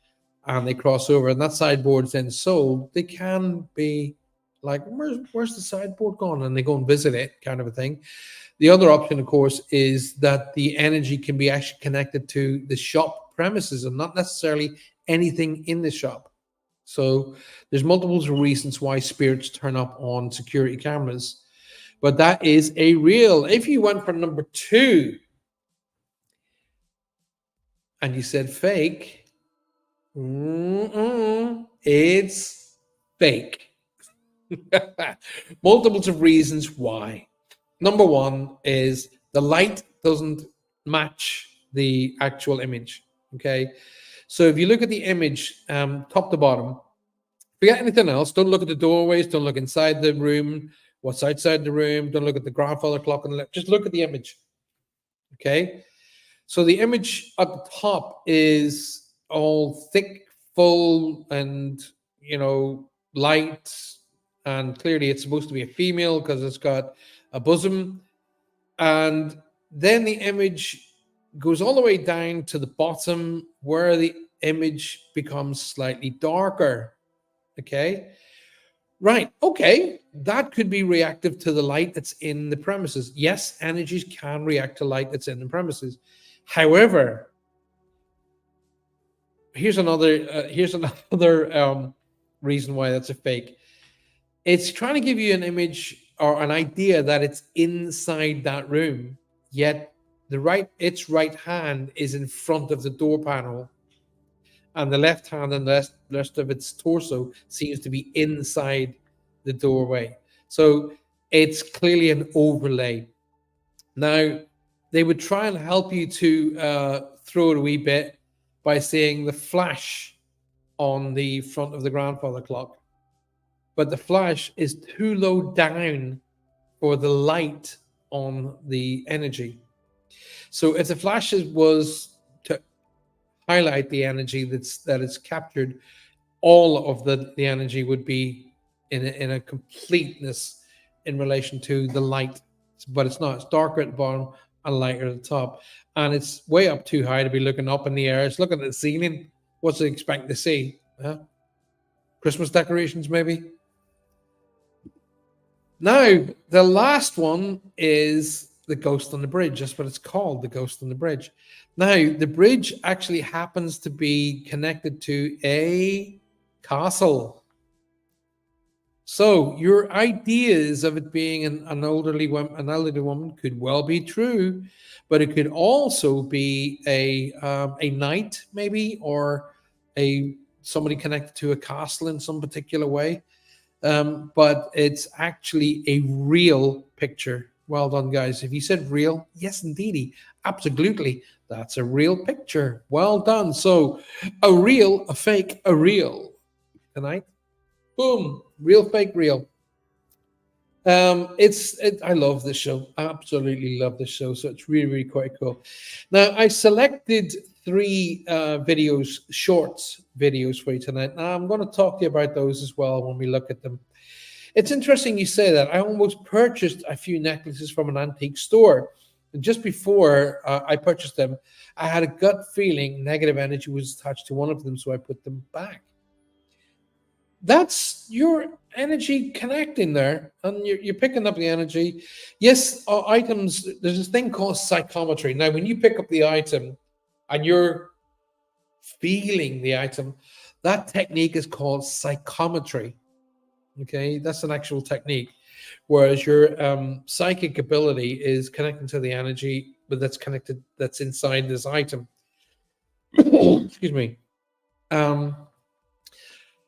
and they cross over and that sideboard's then sold, they can be like, where's the sideboard gone? And they go and visit it, kind of a thing. The other option, of course, is that the energy can be actually connected to the shop premises and not necessarily anything in the shop. So there's multiple reasons why spirits turn up on security cameras. But that is a real. If you went for number 2 and you said fake, it's fake. Multiples of reasons why. Number 1 is the light doesn't match the actual image. Okay. So if you look at the image, top to bottom, forget anything else. Don't look at the doorways. Don't look inside the room. What's outside the room? Don't look at the grandfather clock on the left. Just look at the image. Okay. So the image at the top is all thick, full, and light. And clearly it's supposed to be a female because it's got a bosom. And then the image goes all the way down to the bottom where the image becomes slightly darker. Okay. Right. Okay. That could be reactive to the light that's in the premises. Yes, energies can react to light that's in the premises. However, here's another reason why that's a fake. It's trying to give you an image or an idea that it's inside that room, yet its right hand is in front of the door panel, and the left hand and the rest of its torso seems to be inside the doorway. So it's clearly an overlay. Now, they would try and help you to throw it a wee bit by saying the flash on the front of the grandfather clock. But the flash is too low down for the light on the energy. So if the flash was to highlight the energy that is captured, all of the energy would be in a completeness in relation to the light, but it's not. It's darker at the bottom and lighter at the top, and it's way up too high to be looking up in the air. It's looking at the ceiling. What's it expecting to see? Christmas decorations, maybe. Now, the last one is the ghost on the bridge. That's what it's called, the ghost on the bridge. Now, the bridge actually happens to be connected to a castle. So your ideas of it being an elderly woman could well be true, but it could also be a knight, maybe, or somebody connected to a castle in some particular way. But it's actually a real picture. Well done, guys. If you said real, yes, indeedy. Absolutely. That's a real picture. Well done. So a real, a fake, a real. Tonight. Boom. Real, fake, real. I love this show. I absolutely love this show. So it's really, really quite cool. Now, I selected 3 shorts videos for you tonight. Now, I'm going to talk to you about those as well when we look at them. It's interesting you say that. I almost purchased a few necklaces from an antique store. And just before I purchased them, I had a gut feeling negative energy was attached to one of them, so I put them back. That's your energy connecting there, and you're picking up the energy. Yes, items, there's this thing called psychometry. Now, when you pick up the item and you're feeling the item, that technique is called psychometry. Okay, that's an actual technique. Whereas your psychic ability is connecting to the energy, but that's inside this item. Excuse me. And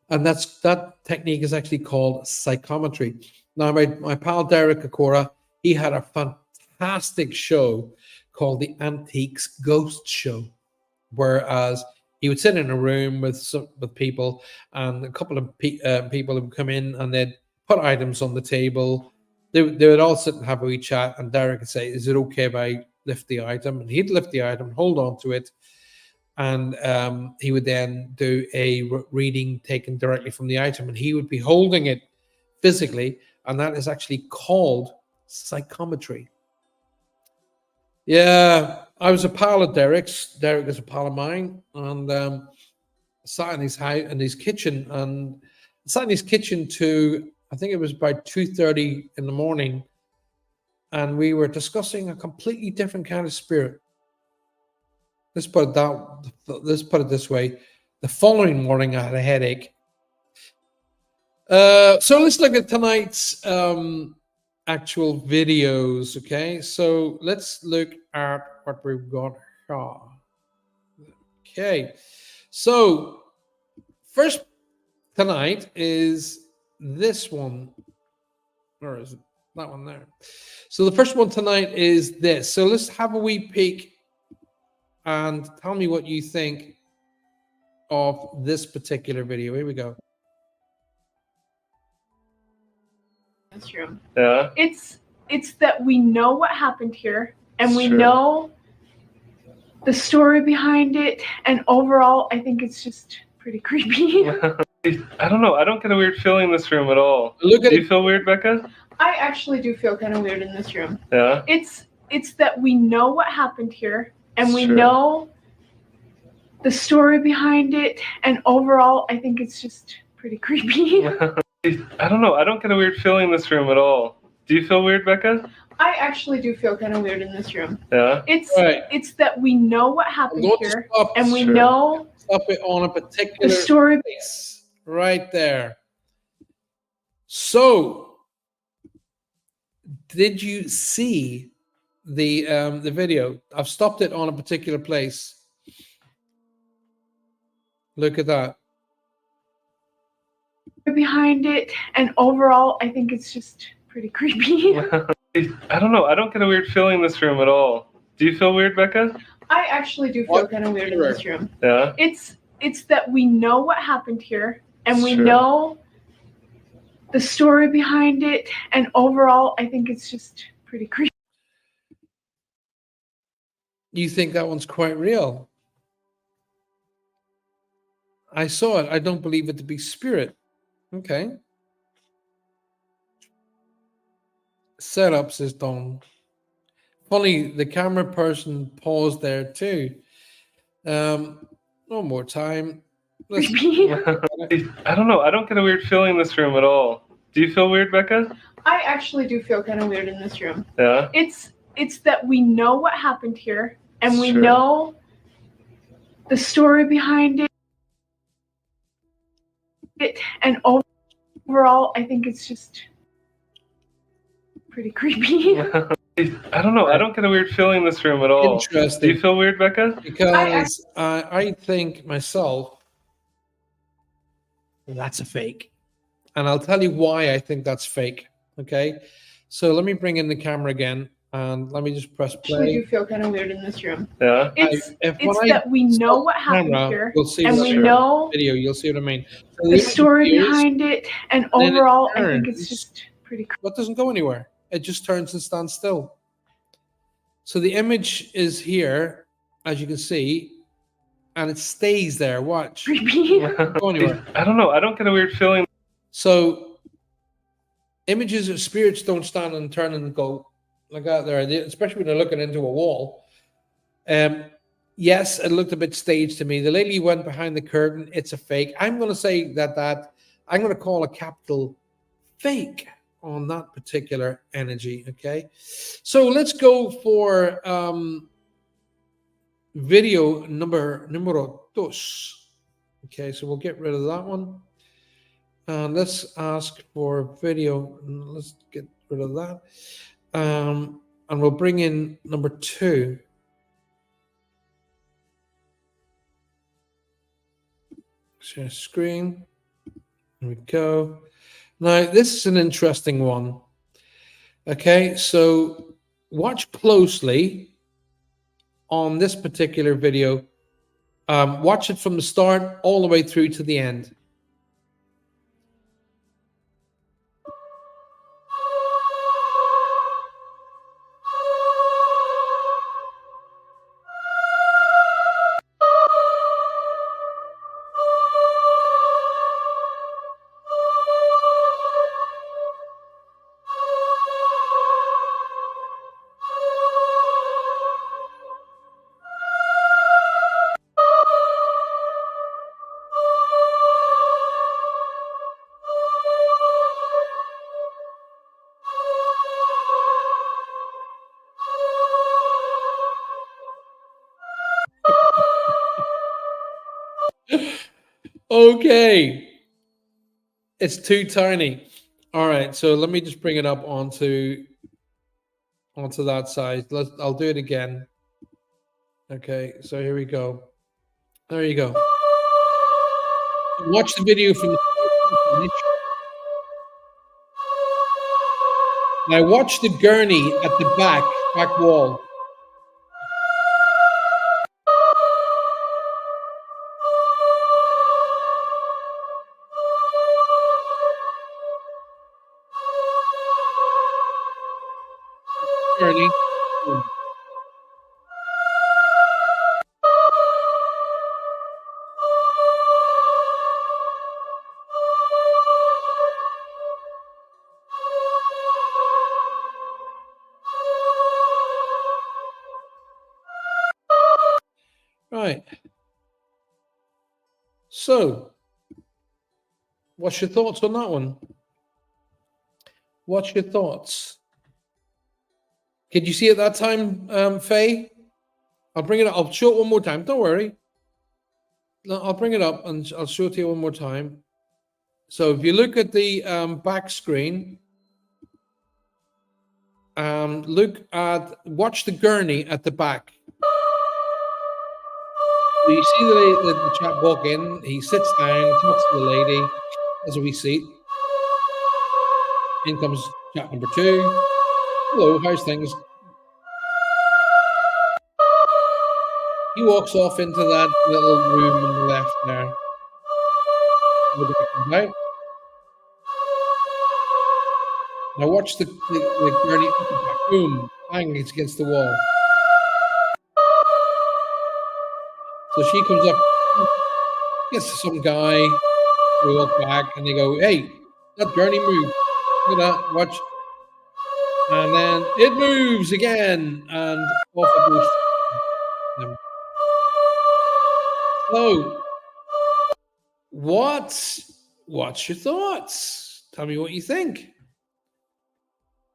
that technique is actually called psychometry. Now, my pal Derek Akora, he had a fantastic show called the Antiques Ghost Show, whereas he would sit in a room with people, and a couple of people would come in and they'd put items on the table. They would all sit and have a wee chat, and Derek would say, "Is it okay if I lift the item?" And he'd lift the item, hold on to it, and he would then do a reading taken directly from the item, and he would be holding it physically, and that is actually called psychometry. Yeah, I was a pal of Derek's. Derek is a pal of mine, and sat in his house, in his kitchen, and sat in his kitchen to, I think it was about 2:30 in the morning, and we were discussing a completely different kind of spirit. Let's put it that. Let's put it this way: the following morning, I had a headache. So let's look at tonight's actual videos. Okay, so let's look at what we've got here. Okay, so first tonight is this one, or is it that one there? So the first one tonight is this. So let's have a wee peek and tell me what you think of this particular video. Here we go. This room. Yeah. It's that we know what happened here, and we Sure. know the story behind it, and overall, I think it's just pretty creepy. I don't know. I don't get a weird feeling in this room at all. Look at Do you it. feel weird, Becca? I actually do feel kind of weird in this room. Yeah. It's that we know what happened here, and we Sure. know the story behind it, and overall, I think it's just pretty creepy. I don't know. I don't get a weird feeling in this room at all. Do you feel weird, Becca? I actually do feel kind of weird in this room. Yeah. Right. It's that we know what I'm happened going to here, stop, and we Sure. know stop it on a the particular story. place right there. So, did you see the video? I've stopped it on a particular place. Look at that. Behind it, and overall, I think it's just pretty creepy. I don't know. I don't get a weird feeling in this room at all. Do you feel weird, Becca? I actually do feel What? kind of weird in this room. Yeah. It's that we know what happened here, and we Sure. know the story behind it, and overall, I think it's just pretty creepy. You think that one's quite real? I saw it. I don't believe it to be spirit. Okay. Setups is done. Funny, the camera person paused there too. One more time. Let's, Creepy. I don't know. I don't get a weird feeling in this room at all. Do you feel weird, Becca? I actually do feel kind of weird in this room. Yeah. It's that we know what happened here, and we Sure. know the story behind it, and overall, I think it's just pretty creepy. I don't know. I don't get a weird feeling in this room at all. Do interesting. you feel weird, Becca? Because I think myself that's a fake. And I'll tell you why I think that's fake. Okay. So let me bring in the camera again and let me just press I actually play. do feel kind of weird in this room. Yeah. It's when I that we know stop what the happened camera, here, you'll see and what we I mean. know Video, you'll see what I mean. So the image story appears, behind it, and then it overall, I think it's turns. just pretty creepy. What doesn't go anywhere? It just turns and stands still. So the image is here, as you can see, and it stays there. Watch. Creepy. Go anywhere. I don't know. I don't get a weird feeling. So images of spirits don't stand and turn and go like that there, especially when they're looking into a wall. Yes, it looked a bit staged to me. The lady went behind the curtain. It's a fake. I'm going to say that I'm going to call a capital fake on that particular energy. Okay, so let's go for video numero dos. Okay, so we'll get rid of that one. And let's ask for video. Let's get rid of that. And we'll bring in number 2. Share screen. There we go. Now, this is an interesting one. Okay, so watch closely on this particular video Watch it from the start all the way through to the end. Okay. It's too tiny. All right, so let me just bring it up onto that size. I'll do it again. Okay, so here we go. There you go. Watch the video from the start to the finish. Now watch the gurney at the back wall. Gurney. Boom. Right. So, what's your thoughts on that one? What's your thoughts? Could you see it that time, Faye? I'll bring it up. I'll show it one more time. Don't worry. No, I'll bring it up and I'll show it to you one more time. So if you look at the back screen, watch the gurney at the back. So you see the chap walk in. He sits down, talks to the lady. As we see, in comes chap number 2. Hello, how's things? He walks off into that little room on the left there. Look at it come out. Now watch the gurney at the back. Boom, bang, it's against the wall. So she comes up, gets some guy, we walk back, and they go, hey, that gurney moved. Look at that, watch. And then it moves again, and off it goes. So, what's your thoughts? Tell me what you think.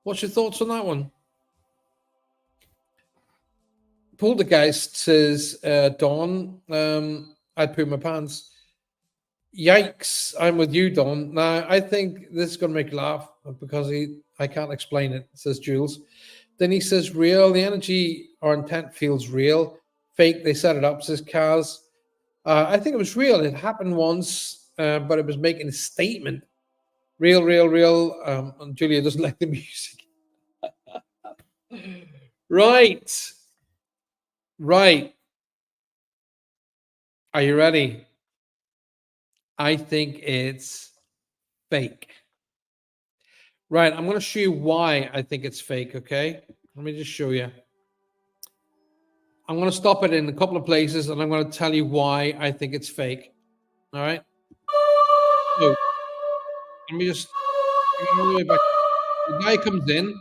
What's your thoughts on that one? Poltergeist says, Dawn, I'd poo my pants. Yikes, I'm with you, Dawn. Now, I think this is going to make you laugh because I can't explain it, says Jules. Then he says, real, the energy or intent feels real. Fake, they set it up, says Kaz. I think it was real. It happened once, but it was making a statement. Real, real, real. And Julia doesn't like the music. Right. Are you ready? I think it's fake. Right, I'm going to show you why I think it's fake, okay? Let me just show you. I'm going to stop it in a couple of places, and I'm going to tell you why I think it's fake. All right? So, let me just... The guy comes in.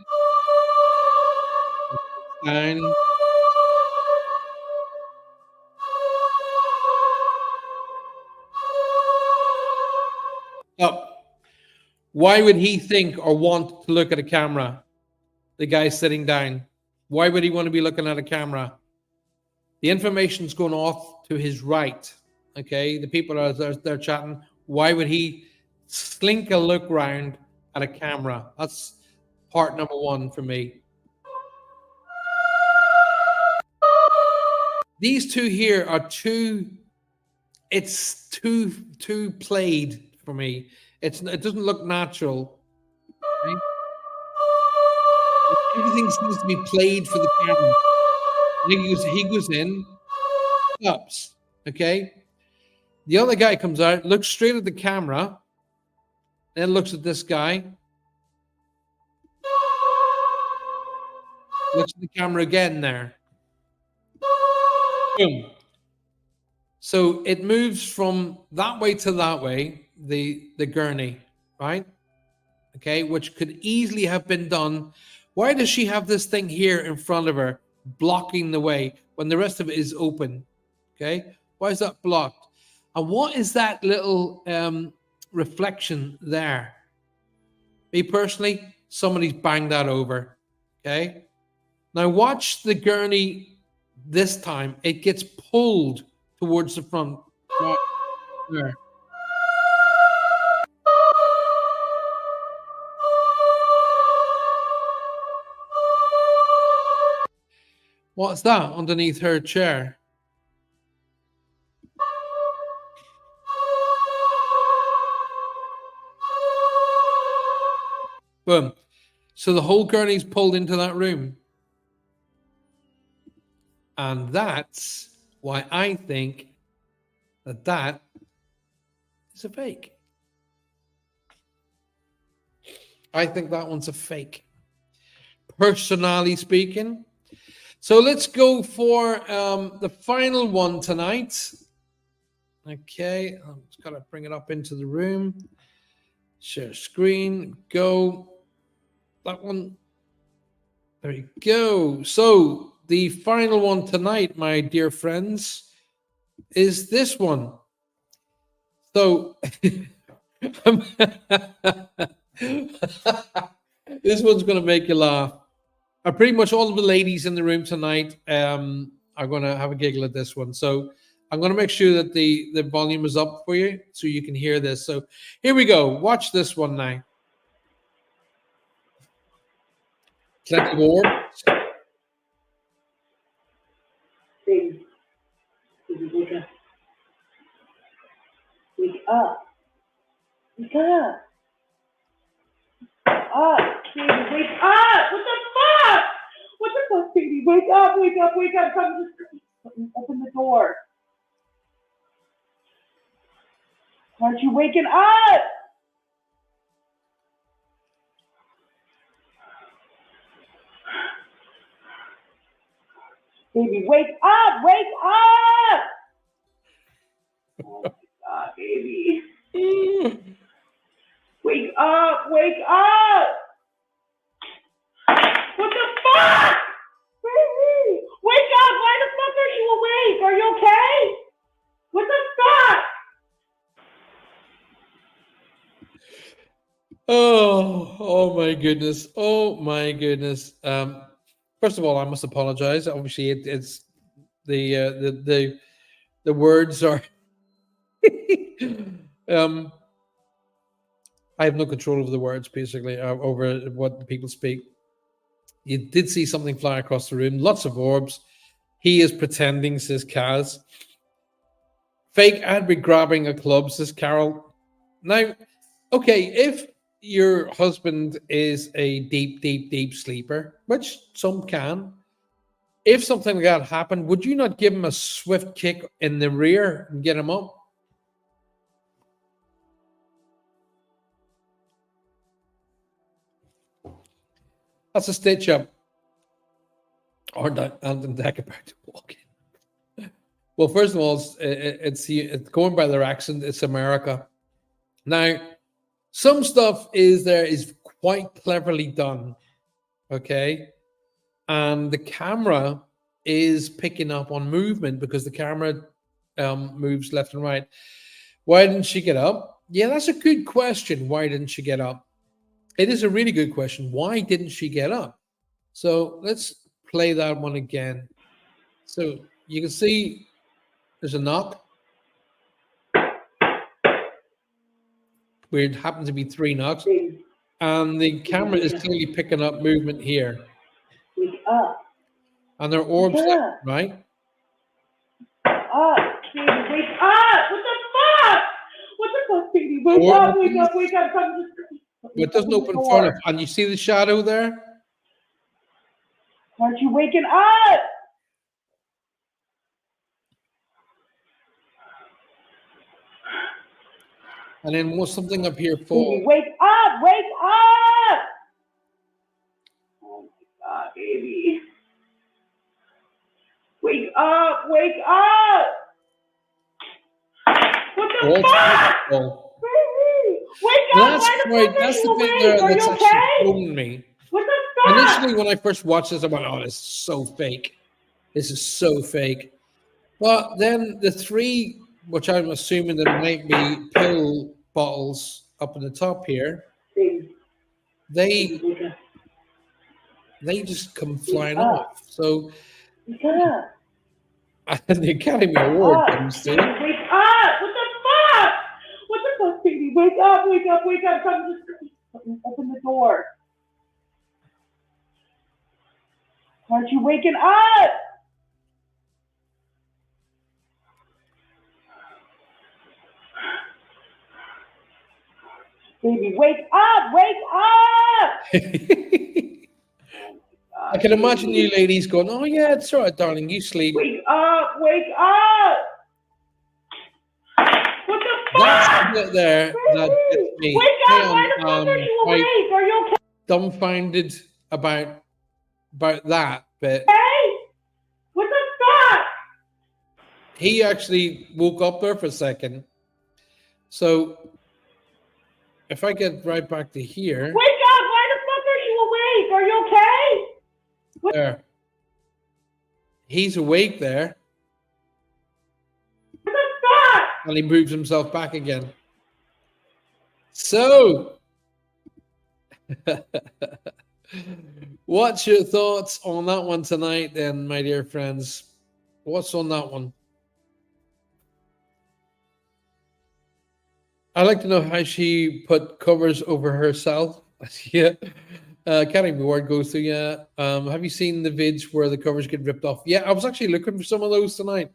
Down. Up. Why would he think or want to look at a camera? The guy sitting down. Why would he want to be looking at a camera? The information's going off to his right. Okay, the people are they're chatting. Why would he slink a look round at a camera? That's part number one for me. These two here are it's too played for me. It doesn't look natural. Right? Everything seems to be played for the camera. He goes in, stops. Okay. The other guy comes out, looks straight at the camera, then looks at this guy, looks at the camera again there. Boom. So it moves from that way to that way, the gurney, right? Okay, which could easily have been done. Why does she have this thing here in front of her blocking the way when the rest of it is open? Okay, why is that blocked? And what is that little reflection there? Me personally, somebody's banged that over. Okay, now watch the gurney this time. It gets pulled towards the front. Right there. What's that underneath her chair? Boom. So the whole gurney's pulled into that room. And that's why I think that is a fake. I think that one's a fake, personally speaking. So let's go for the final one tonight. Okay, I'm just going to bring it up into the room. Share screen, go. That one. There you go. So the final one tonight, my dear friends, is this one. So this one's going to make you laugh. Pretty much all of the ladies in the room tonight are going to have a giggle at this one. So I'm going to make sure that the volume is up for you so you can hear this. So here we go. Watch this one now. Plenty of orbs. Baby, wake up. Wake up. Wake up. Up, baby, wake up! What the fuck? What the fuck, baby? Wake up, wake up, wake up. Come, just open the door. Aren't you waking up? Baby, wake up! Wake up! Oh my God, baby. Wake up! Wake up! What the fuck? Baby! Wake up! Why the fuck are you awake? Are you okay? What the fuck? Oh my goodness. Oh my goodness. First of all, I must apologize. Obviously, it's the words are I have no control over the words, basically, over what people speak. You did see something fly across the room. Lots of orbs. He is pretending, says Kaz. Fake, I'd be grabbing a club, says Carol. Now, okay, if your husband is a deep sleeper, which some can, if something like that happened, would you not give him a swift kick in the rear and get him up? That's a stitch up. Or that and deck about to walk in. Well, first of all, it's going by their accent. It's America. Now, some stuff is quite cleverly done. Okay, and the camera is picking up on movement because the camera moves left and right. Why didn't she get up? Yeah, that's a good question. Why didn't she get up? It is a really good question. Why didn't she get up? So let's play that one again. So you can see there's a knock. Where it happens to be 3 knocks. And the camera is clearly picking up movement here. Wake up. And there are orbs left, right? Up, baby, wake up! What the fuck? What the fuck, baby? Wake up, wake up, wake up. Come, just it doesn't open far enough. And you see the shadow there? Aren't you waking up? And then what's something up here Baby, for? wake up! Wake up! Oh my God, baby. Wake up! Wake up! What the What's fuck? oh. Baby! Wake up! That's Why the right. fuck are That's the you bit awake? there Are that's you actually okay? thrown me. What the fuck? Initially, when I first watched this, I went, "Oh, this is so fake. This is so fake." But then the three, which I'm assuming that might be pill bottles up in the top here, Baby, they wake up. they just come Wake flying up. off. So, Wake up. and the Academy Wake Award up. comes Baby, to. wake up. What the fuck? What the fuck, baby? Wake up, wake up, wake up. Come, just open the door. Aren't you waking up? Baby, wake up, wake up. I can imagine you ladies going, "Oh yeah, it's all right, darling, you sleep." Wake up, wake up. What the That's fuck? the bit there that gets me. Wake I up, why the fuck are you quite awake? Are you okay? dumbfounded about that bit. What the fuck? He actually woke up there for a second. So if I get right back to here, Wake up, why the fuck are you awake? Are you okay? there. He's awake there, What the fuck? and he moves himself back again. So, what's your thoughts on that one tonight, then, my dear friends? What's on that one? I'd like to know how she put covers over herself. Yeah. Academy Award goes to, yeah. Have you seen the vids where the covers get ripped off? Yeah, I was actually looking for some of those tonight.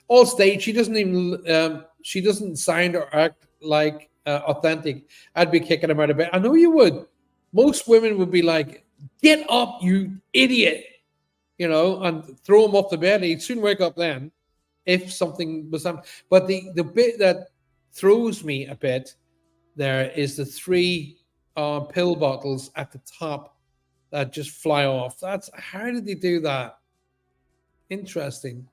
All stage, she doesn't sound or act like authentic. I'd be kicking him out of bed. I know you would. Most women would be like, "Get up, you idiot," and throw him off the bed. He'd soon wake up then if something was done. But the bit that throws me a bit there is the three pill bottles at the top that just fly off. How did they do that? Interesting.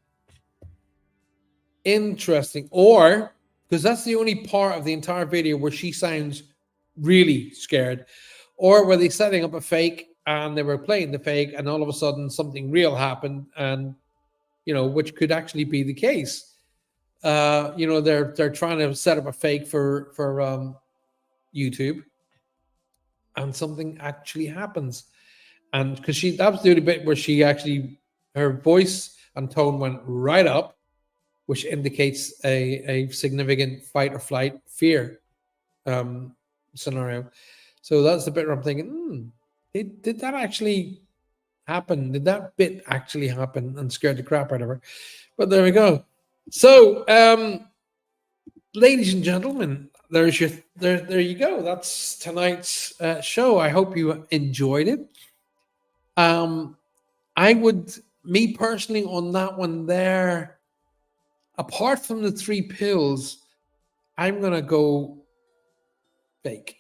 Or because that's the only part of the entire video where she sounds really scared, or were they setting up a fake and they were playing the fake and all of a sudden something real happened, and which could actually be the case. They're trying to set up a fake for YouTube, and something actually happens. And because that was the only bit where she actually, her voice and tone went right up, which indicates a significant fight or flight fear scenario. So that's the bit where I'm thinking, did that actually happen? Did that bit actually happen and scared the crap out of her? But there we go. So, ladies and gentlemen, there you go. That's tonight's show. I hope you enjoyed it. I would, me personally, on that one there, apart from the three pills, I'm gonna go fake.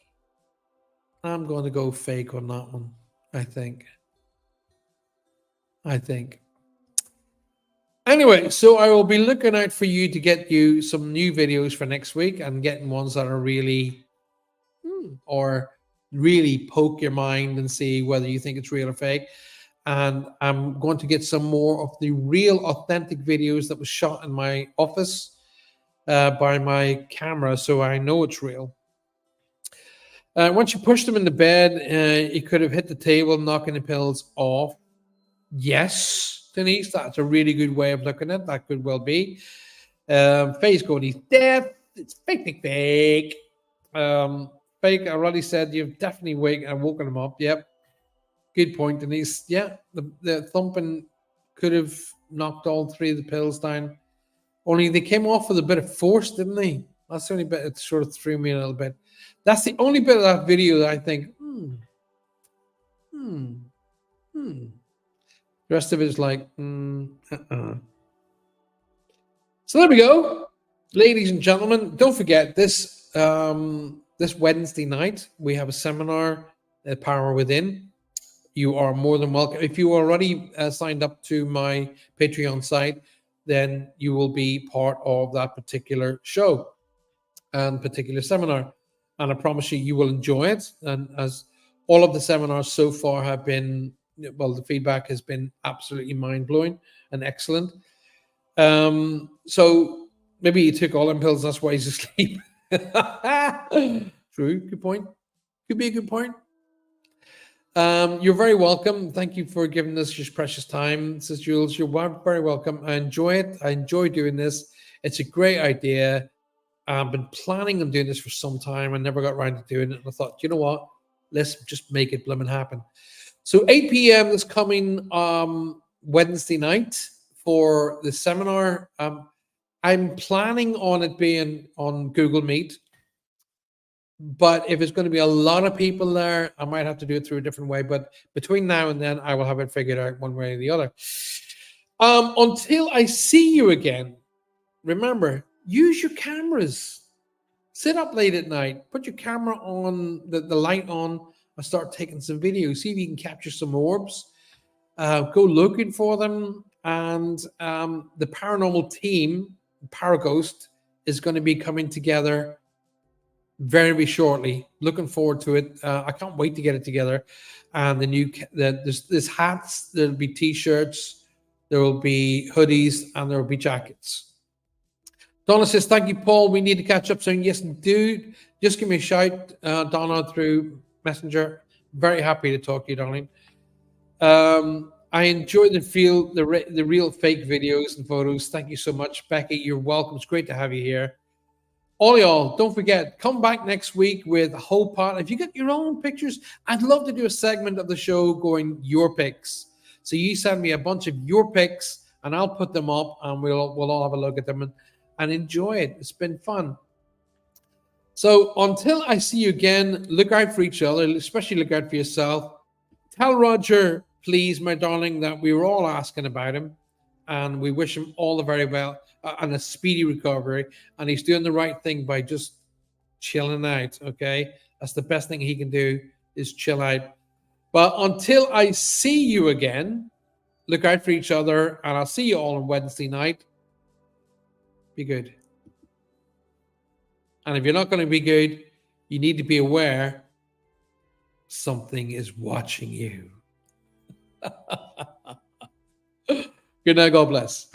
I'm going to go fake on that one. I think. Anyway, so I will be looking out for you to get you some new videos for next week, and getting ones that are really or really poke your mind and see whether you think it's real or fake. And I'm going to get some more of the real authentic videos that was shot in my office by my camera, so I know it's real. Once you push them in the bed, you could have hit the table, knocking the pills off. Yes, Denise, that's a really good way of looking at it. That could well be. Faye's going, he's deaf. It's fake. Fake, I already said you've definitely woken him up. Yep. Good point, Denise. Yeah, the thumping could have knocked all three of the pills down. Only they came off with a bit of force, didn't they? That's the only bit that sort of threw me a little bit. That's the only bit of that video that I think, The rest of it is like, So there we go. Ladies and gentlemen, don't forget this this Wednesday night, we have a seminar at Power Within. You are more than welcome. If you already signed up to my Patreon site, then you will be part of that particular show and particular seminar. And I promise you, you will enjoy it. And as all of the seminars so far have been, well, the feedback has been absolutely mind-blowing and excellent. So maybe you took all them pills, that's why he's asleep. True, good point. Could be a good point. You're very welcome. Thank you for giving us your precious time, says Jules. You're very welcome. I enjoy it. I enjoy doing this. It's a great idea. I've been planning on doing this for some time. I never got around to doing it. And I thought, you know what? Let's just make it blooming happen. So 8 p.m. is coming Wednesday night for the seminar. I'm planning on it being on Google Meet. But if it's going to be a lot of people there, I might have to do it through a different way. But between now and then, I will have it figured out one way or the other. Until I see you again, remember, use your cameras. Sit up late at night, put your camera on, the light on, and start taking some videos. See if you can capture some orbs. Go looking for them. And the paranormal team, Paraghost, is going to be coming together very shortly. Looking forward to it. I can't wait to get it together. And there's hats, there'll be t-shirts, there will be hoodies, and there will be jackets. Donna says, thank you, Paul. We need to catch up soon. Yes, dude. Just give me a shout, Donna, through Messenger. Very happy to talk to you, darling. I enjoy the real fake videos and photos. Thank you so much, Becky. You're welcome. It's great to have you here. All y'all, don't forget, come back next week with a whole pot. If you got your own pictures, I'd love to do a segment of the show going your picks. So you send me a bunch of your picks, and I'll put them up, and we'll all have a look at them and enjoy it. It's been fun. So until I see you again, look out for each other, especially look out for yourself. Tell Roger, please, my darling, that we were all asking about him, and we wish him all the very well and a speedy recovery. And he's doing the right thing by just chilling out, okay? That's the best thing he can do, is chill out. But until I see you again, look out for each other, and I'll see you all on Wednesday night. Be good. And if you're not going to be good, you need to be aware something is watching you. Good night. God bless.